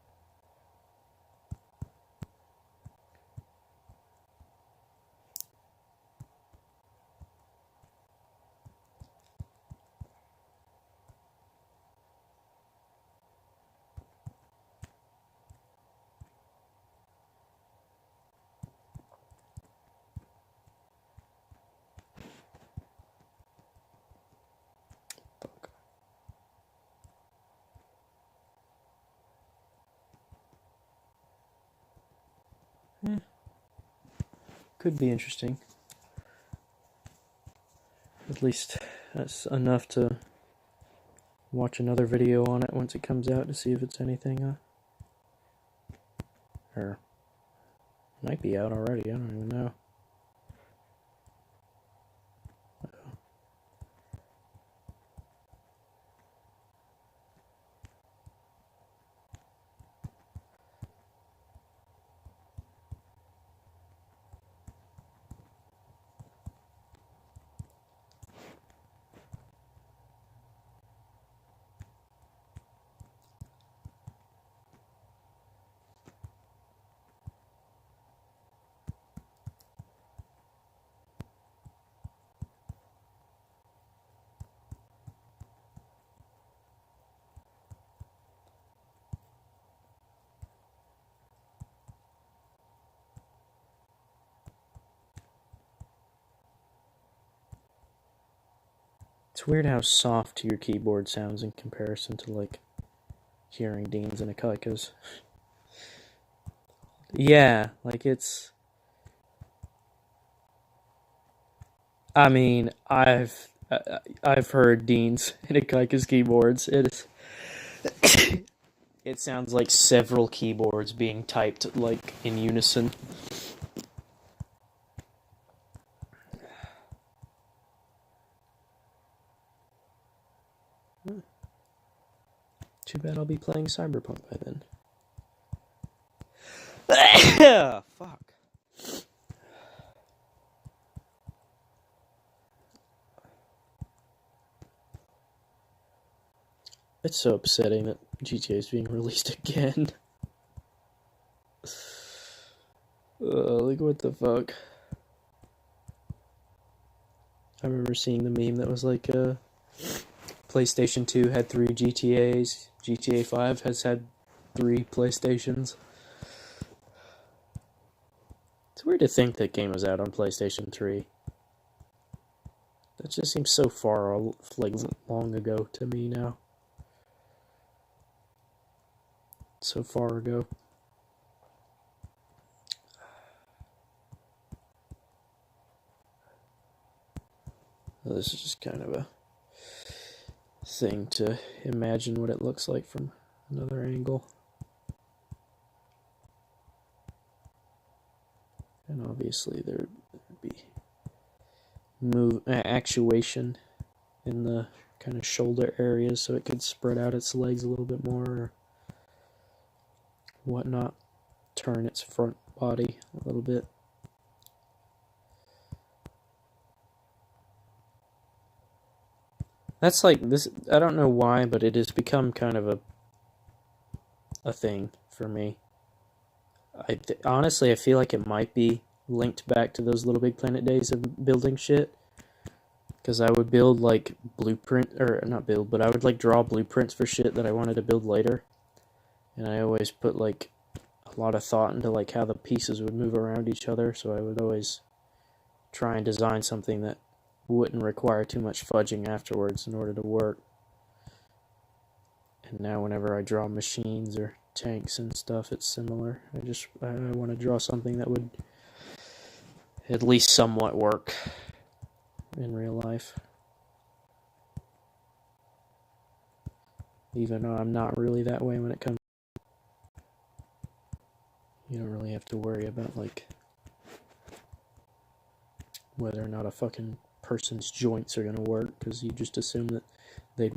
could be interesting. At least that's enough to watch another video on it once it comes out to see if it's anything, or it might be out already, I don't even know. It's weird how soft your keyboard sounds in comparison to, like, hearing Dean's and Akaika's. Yeah, like, it's... I mean, I've heard Dean's and Akaika's keyboards. It is... It sounds like several keyboards being typed, like, in unison. Too bad I'll be playing Cyberpunk by then. Fuck. It's so upsetting that GTA is being released again. Like, what the fuck? I remember seeing the meme that was like, PlayStation 2 had 3 GTAs, GTA 5 has had 3 PlayStations. It's weird to think that game was out on PlayStation 3. That just seems so far, like, long ago to me now. So far ago. Well, this is just kind of a thing to imagine what it looks like from another angle. And obviously there'd be actuation in the kind of shoulder areas so it could spread out its legs a little bit more or whatnot, turn its front body a little bit. That's like this, I don't know why, but it has become kind of a thing for me. Honestly, I feel like it might be linked back to those Little Big Planet days of building shit. Because I would build, like, I would, like, draw blueprints for shit that I wanted to build later. And I always put, like, a lot of thought into, like, how the pieces would move around each other. So I would always try and design something that wouldn't require too much fudging afterwards in order to work. And now whenever I draw machines or tanks and stuff, it's similar. I want to draw something that would at least somewhat work in real life. Even though I'm not really that way when it comes. You don't really have to worry about, like, whether or not a fucking person's joints are gonna work, because you just assume that they'd.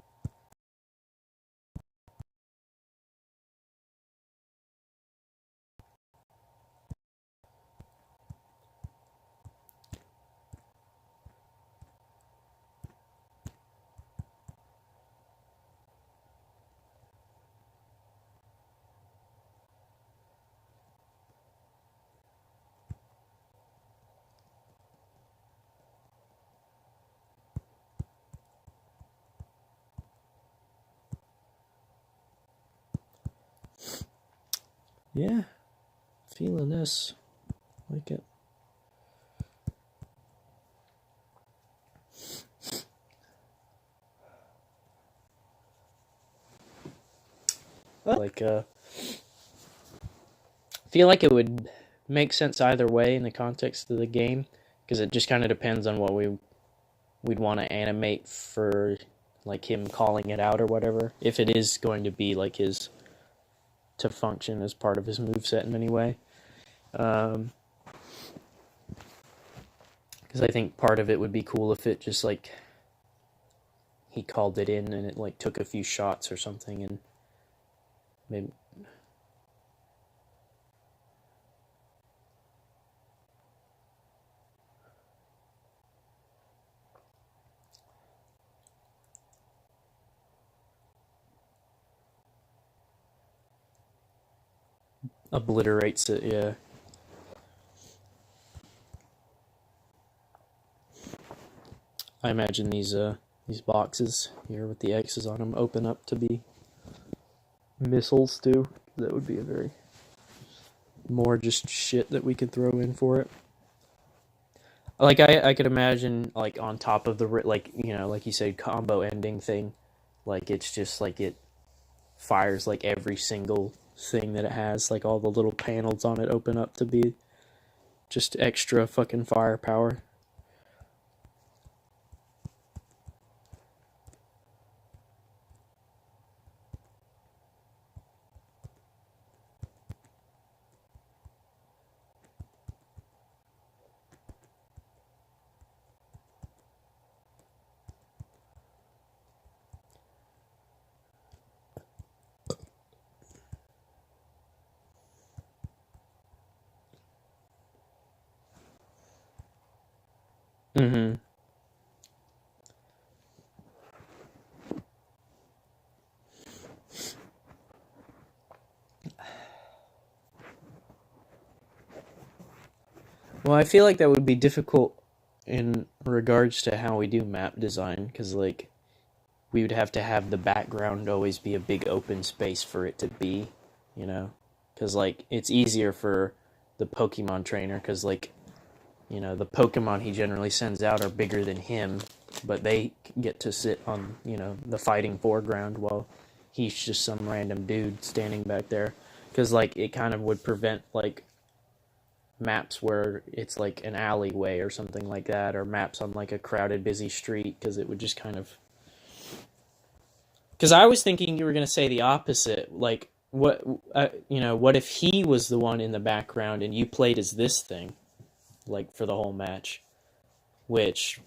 Yeah, feeling this. Like it. Like, feel like it would make sense either way in the context of the game, because it just kind of depends on what we'd want to animate for, like, him calling it out or whatever. If it is going to be like his, to function as part of his moveset in any way. Because I think part of it would be cool if it just, like, he called it in and it, like, took a few shots or something, and maybe... obliterates it, yeah. I imagine these boxes here with the X's on them open up to be missiles too. That would be a very more just shit that we could throw in for it. Like I could imagine, like, on top of the, like, you know, like you said, combo ending thing, like it's just like it fires like every single thing that it has, like all the little panels on it open up to be just extra fucking firepower. Mm-hmm. Well, I feel like that would be difficult in regards to how we do map design, because, like, we would have to have the background always be a big open space for it to be, you know? Because, like, it's easier for the Pokemon trainer, because, like, you know, the Pokemon he generally sends out are bigger than him, but they get to sit on, you know, the fighting foreground while he's just some random dude standing back there. Because, like, it kind of would prevent, like, maps where it's, like, an alleyway or something like that, or maps on, like, a crowded, busy street, because it would just kind of... Because I was thinking you were going to say the opposite, like, what, you know, what if he was the one in the background and you played as this thing, like, for the whole match, which,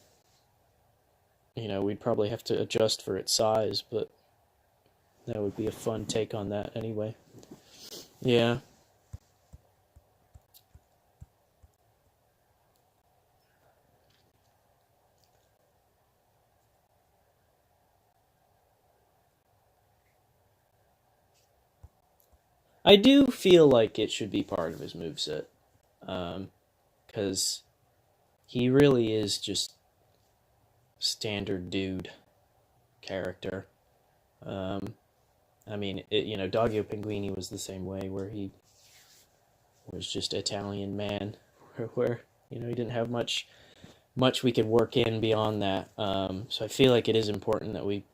you know, we'd probably have to adjust for its size, but that would be a fun take on that anyway. Yeah. I do feel like it should be part of his moveset, because he really is just standard dude character. I mean, you know, Doggio Pinguini was the same way, where he was just Italian man, where you know, he didn't have much we could work in beyond that. So I feel like it is important that we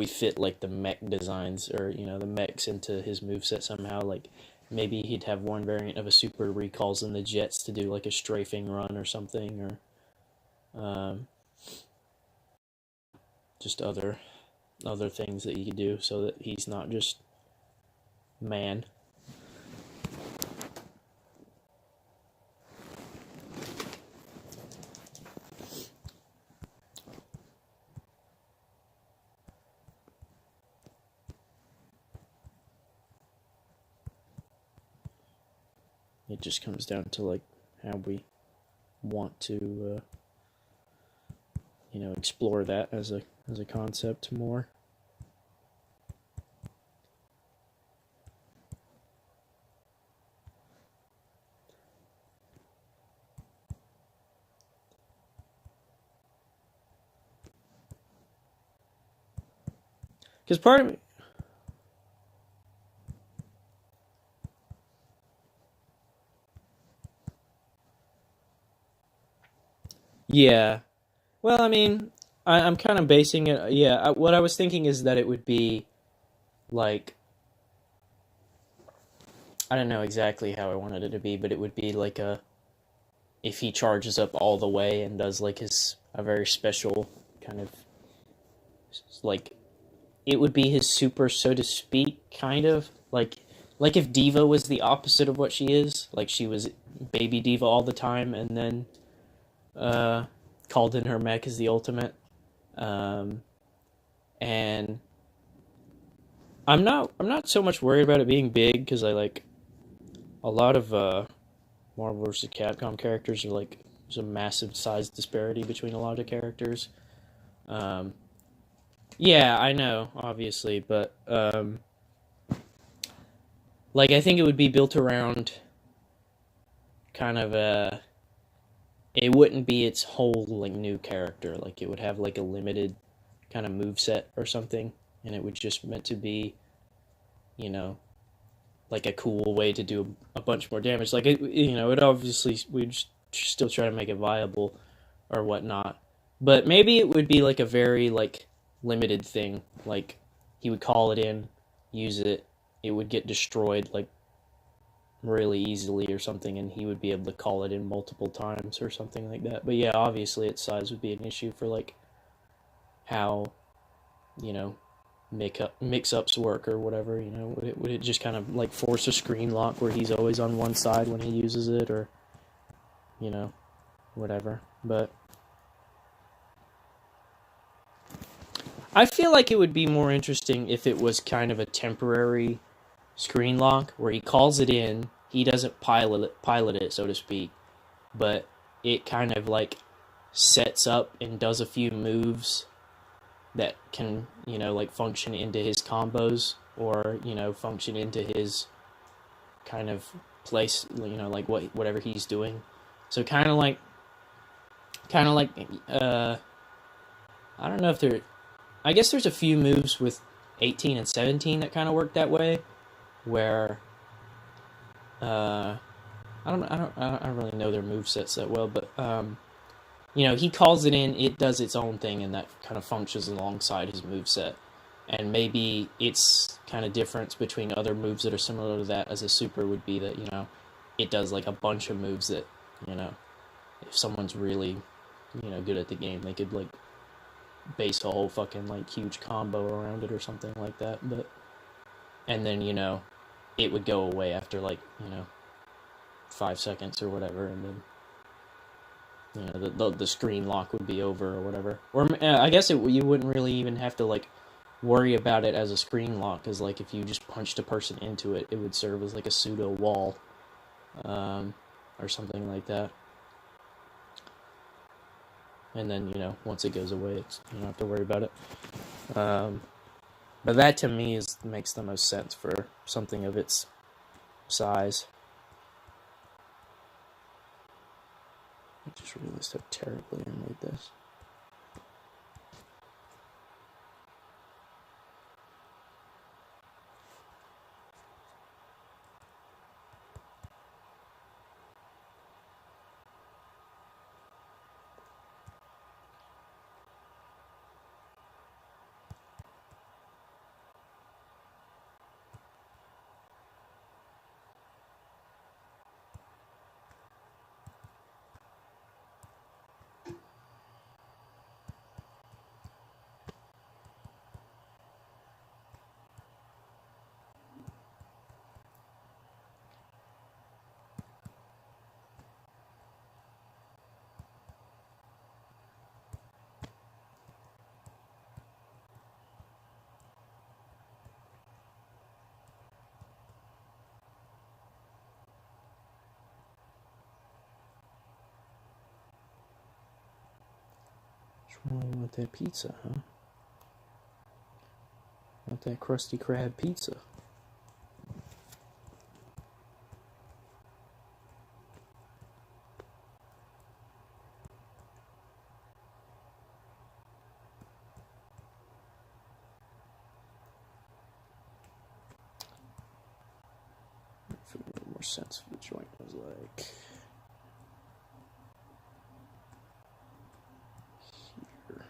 fit, like, the mech designs, or, you know, the mechs into his moveset somehow. Like, maybe he'd have one variant of a super recalls in the jets to do, like, a strafing run or something, or just other things that he could do, so that he's not just man. It just comes down to, like, how we want to, you know, explore that as a concept more. Because part of me... Yeah. Well, I mean, I'm kind of basing it... Yeah, what I was thinking is that it would be, like... I don't know exactly how I wanted it to be, but it would be like a if he charges up all the way and does like his a very special kind of like it would be his super, so to speak, kind of like if Diva was the opposite of what she is, like she was baby Diva all the time, and then called in her mech as the ultimate. Um, and I'm not so much worried about it being big because I like a lot of Marvel vs. Capcom characters are like there's a massive size disparity between a lot of characters. Um, yeah, I know, obviously, but like I think it would be built around kind of a. It wouldn't be its whole like new character. Like it would have like a limited kind of move set or something, and it would just meant to be, you know, like a cool way to do a bunch more damage. Like it obviously we'd still try to make it viable or whatnot, but maybe it would be like a very like limited thing. Like he would call it in, use it, it would get destroyed like really easily or something, and he would be able to call it in multiple times or something like that. But yeah, obviously its size would be an issue for like how, you know, mix ups work or whatever. You know, would it just kind of like force a screen lock where he's always on one side when he uses it, or you know, whatever. But I feel like it would be more interesting if it was kind of a temporary screen lock where he calls it in, he doesn't pilot it, so to speak, but it kind of like sets up and does a few moves that can, you know, like function into his combos or, you know, function into his kind of place, you know, like whatever he's doing. So kind of like I don't know if there I guess there's a few moves with 18 and 17 that kind of work that way where I don't really know their move sets that well, but you know, he calls it in, it does its own thing, and that kind of functions alongside his move set. And maybe its kind of difference between other moves that are similar to that as a super would be that, you know, it does like a bunch of moves that, you know, if someone's really, you know, good at the game, they could like base a whole fucking like huge combo around it or something like that. But and then, you know, it would go away after like, you know, 5 seconds or whatever, and then, you know, the screen lock would be over or whatever. Or I guess you wouldn't really even have to like worry about it as a screen lock, because like if you just punched a person into it, it would serve as like a pseudo wall, or something like that. And then, you know, once it goes away, you don't have to worry about it. But that to me makes the most sense for something of its size. I just realized how terribly I made this. You want that pizza, huh? Want that Krusty Krab pizza? If it made more sense if the joint was like here.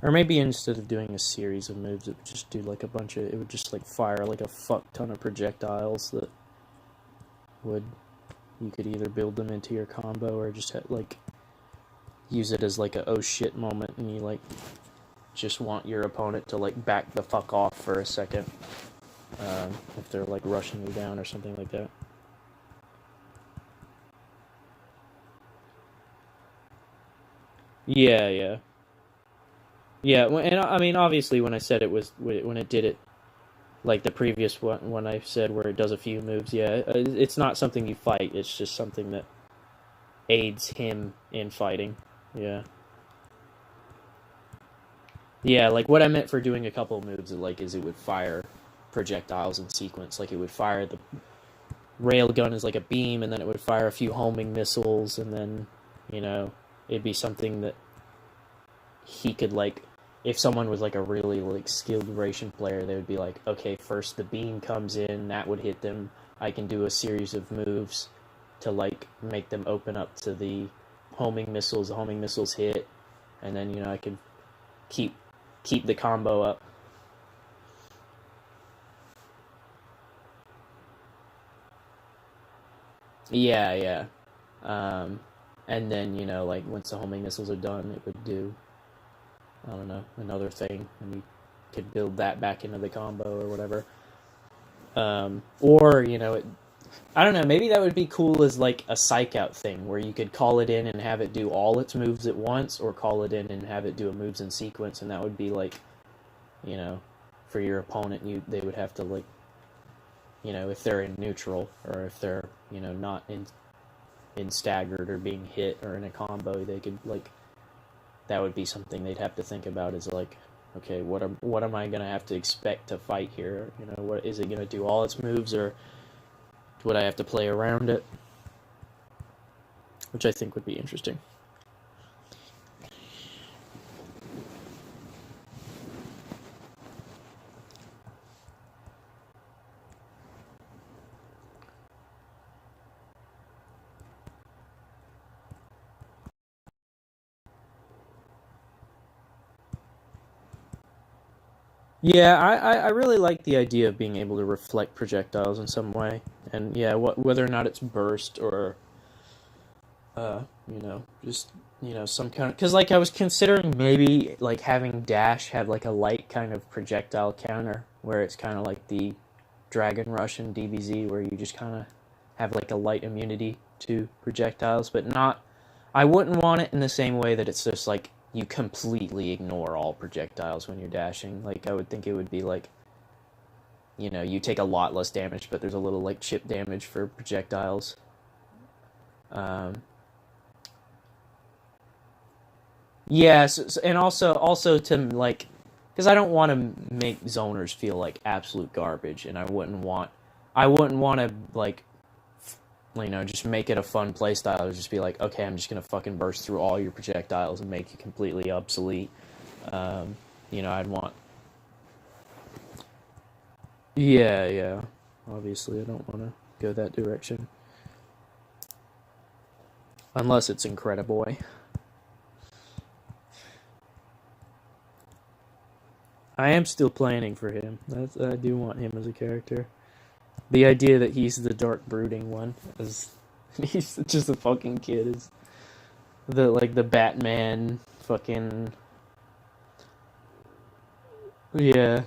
Or maybe instead of doing a series of moves, it would just do like a bunch of, it would just like fire like a fuck ton of projectiles that would, you could either build them into your combo or just like use it as like a oh shit moment, and you like just want your opponent to like back the fuck off for a second, if they're like rushing you down or something like that. Yeah, yeah. Yeah, and I mean, obviously, when I said it was when it did it, like the previous one, when I said where it does a few moves, yeah, it's not something you fight. It's just something that aids him in fighting. Yeah, yeah. Like what I meant for doing a couple moves, like is it would fire projectiles in sequence. Like it would fire the rail gun as like a beam, and then it would fire a few homing missiles, and then you know it'd be something that he could like, if someone was like a really like skilled ration player, they would be like, okay, first the beam comes in, that would hit them. I can do a series of moves to like make them open up to the homing missiles. The homing missiles hit, and then I can keep the combo up. Yeah, yeah. Um, and then like once the homing missiles are done, it would do, I don't know, another thing, and you could build that back into the combo or whatever. Or I don't know, maybe that would be cool as like a psych out thing where you could call it in and have it do all its moves at once, or call it in and have it do a moves in sequence, and that would be like, you know, for your opponent, they would have to like, if they're in neutral, or if they're not in staggered or being hit or in a combo, they could like, that would be something they'd have to think about, is like, okay, what am I gonna have to expect to fight here? What is it gonna do, all its moves, or would I have to play around it? Which I think would be interesting. Yeah, I really like the idea of being able to reflect projectiles in some way, and yeah, whether or not it's burst or just some kind of, because like I was considering maybe like having dash have like a light kind of projectile counter, where it's kind of like the Dragon Rush and DBZ, where you just kind of have like a light immunity to projectiles, but not. I wouldn't want it in the same way that it's just like you completely ignore all projectiles when you're dashing. Like I would think it would be like, you take a lot less damage, but there's a little like chip damage for projectiles. Um, yeah, and also to like, because I don't want to make zoners feel like absolute garbage, and I wouldn't want to like, just make it a fun playstyle. Or just be like, okay, I'm just gonna fucking burst through all your projectiles and make you completely obsolete. I'd want. Yeah, yeah. Obviously, I don't want to go that direction unless it's Incrediboy. I am still planning for him. I do want him as a character. The idea that he's the dark brooding one is he's just a fucking kid is the Batman fucking, yeah.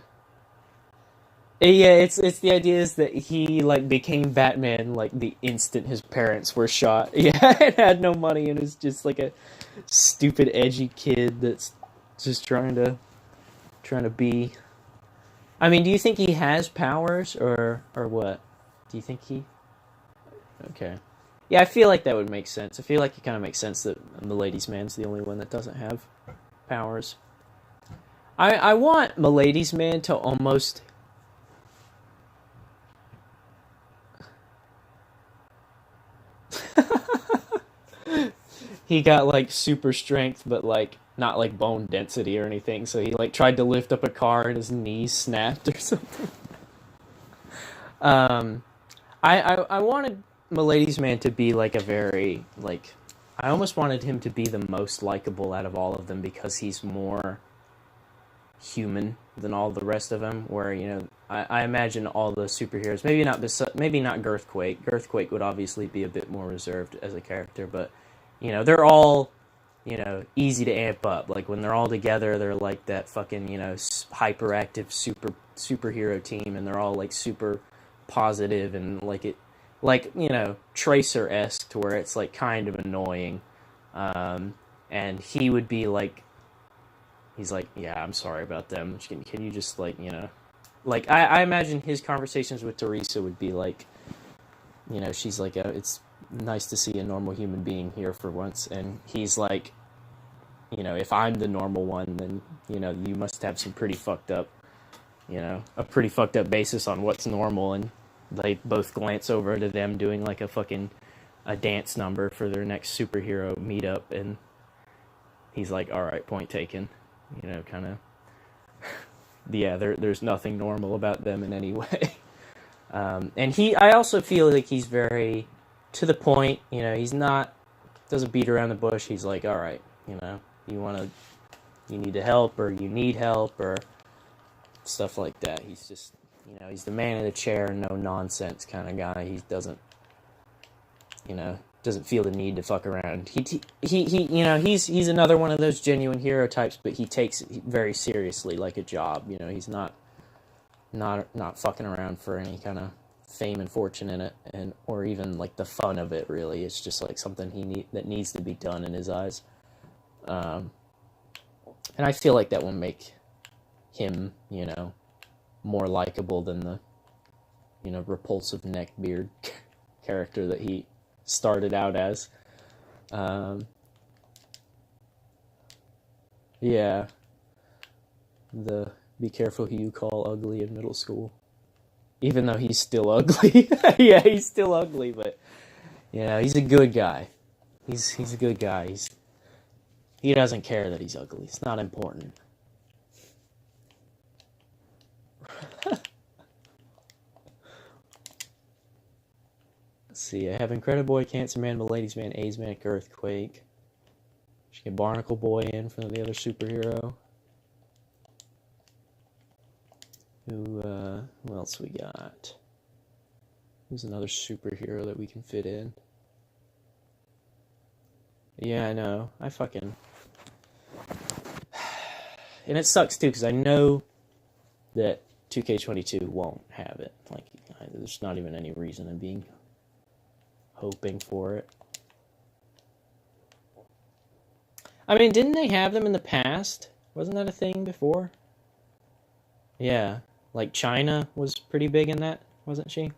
Yeah, it's the idea is that he like became Batman like the instant his parents were shot. Yeah, and had no money, and is just like a stupid edgy kid that's just trying to be. I mean, do you think he has powers, or what? Do you think he? Okay. Yeah, I feel like that would make sense. I feel like it kind of makes sense that Milady's man's the only one that doesn't have powers. I want Milady's man to almost. He got like super strength, but like not like bone density or anything. So he like tried to lift up a car and his knees snapped or something. Um, I wanted Milady's man to be like a very like, I almost wanted him to be the most likable out of all of them, because he's more. human than all the rest of them. Where, you know, I imagine all the superheroes, maybe not Girthquake. Girthquake would obviously be a bit more reserved as a character, but, you know, they're all, you know, easy to amp up. Like, when they're all together, they're like that fucking, you know, hyperactive superhero team, and they're all like super positive and like, you know, Tracer-esque, to where it's like kind of annoying. And he would be like, he's like, yeah, I'm sorry about them. Can you just, like, you know, like, I imagine his conversations with Teresa would be like, you know, she's like, it's nice to see a normal human being here for once. And he's like, you know, if I'm the normal one, then, you know, you must have some pretty fucked up, you know, a pretty fucked up basis on what's normal. And they both glance over to them doing like a dance number for their next superhero meetup. And he's like, all right, point taken. You know, kind of, yeah, there's nothing normal about them in any way. And I also feel like he's very to the point, you know, doesn't beat around the bush. He's like, all right, you know, you need to help, or you need help, or stuff like that. He's just, you know, he's the man in the chair, no nonsense kind of guy. He doesn't, you know, doesn't feel the need to fuck around. He you know, he's another one of those genuine hero types, but he takes it very seriously, like a job. You know, he's not fucking around for any kind of fame and fortune in it, or even like the fun of it. Really, it's just like something that needs to be done in his eyes. And I feel like that will make him, you know, more likable than the, you know, repulsive neckbeard character that he started out as. Yeah, the be careful who you call ugly in middle school, even though he's still ugly. Yeah, he's still ugly, but, you know, he's a good guy. He's a good guy. He doesn't care that he's ugly. It's not important. Let's see, I have Incredible Boy, Cancer Man, Ladies Man, AIDS Man, Earthquake. Should get Barnacle Boy in from the other superhero. Who else we got? Who's another superhero that we can fit in? Yeah, I know. And it sucks too, because I know that 2K22 won't have it. Like, there's not even any reason in being hoping for it. I mean, didn't they have them in the past? Wasn't that a thing before? Yeah, like China was pretty big in that, wasn't she?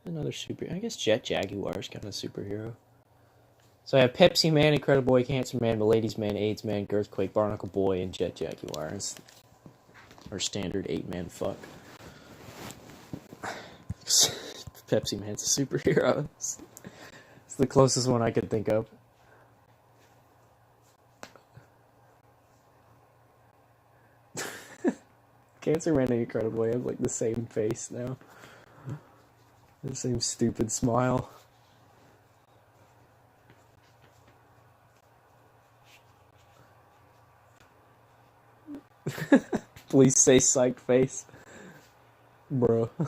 Another I guess Jet Jaguar is kind of a superhero. So I have Pepsi Man, Incredible Boy, Cancer Man, Ladies Man, AIDS Man, Girthquake, Barnacle Boy, and Jet Jaguar. It's our standard 8-man fuck. Pepsi Man's a superhero. It's the closest one I could think of. Cancer Man and Incredible Boy have like the same face now. The same stupid smile. Please say psych face. Bro. I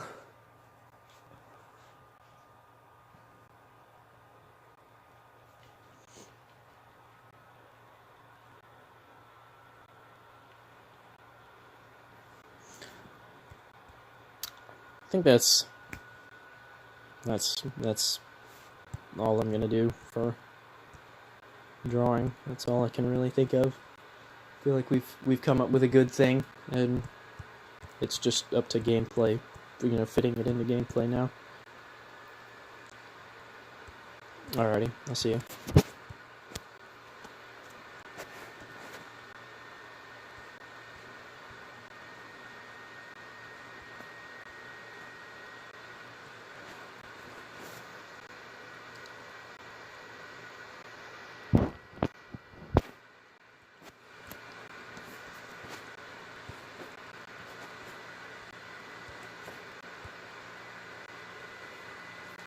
think that's all I'm gonna do for drawing. That's all I can really think of. I feel like we've come up with a good thing, and it's just up to gameplay, you know, fitting it into gameplay now. Alrighty, I'll see you.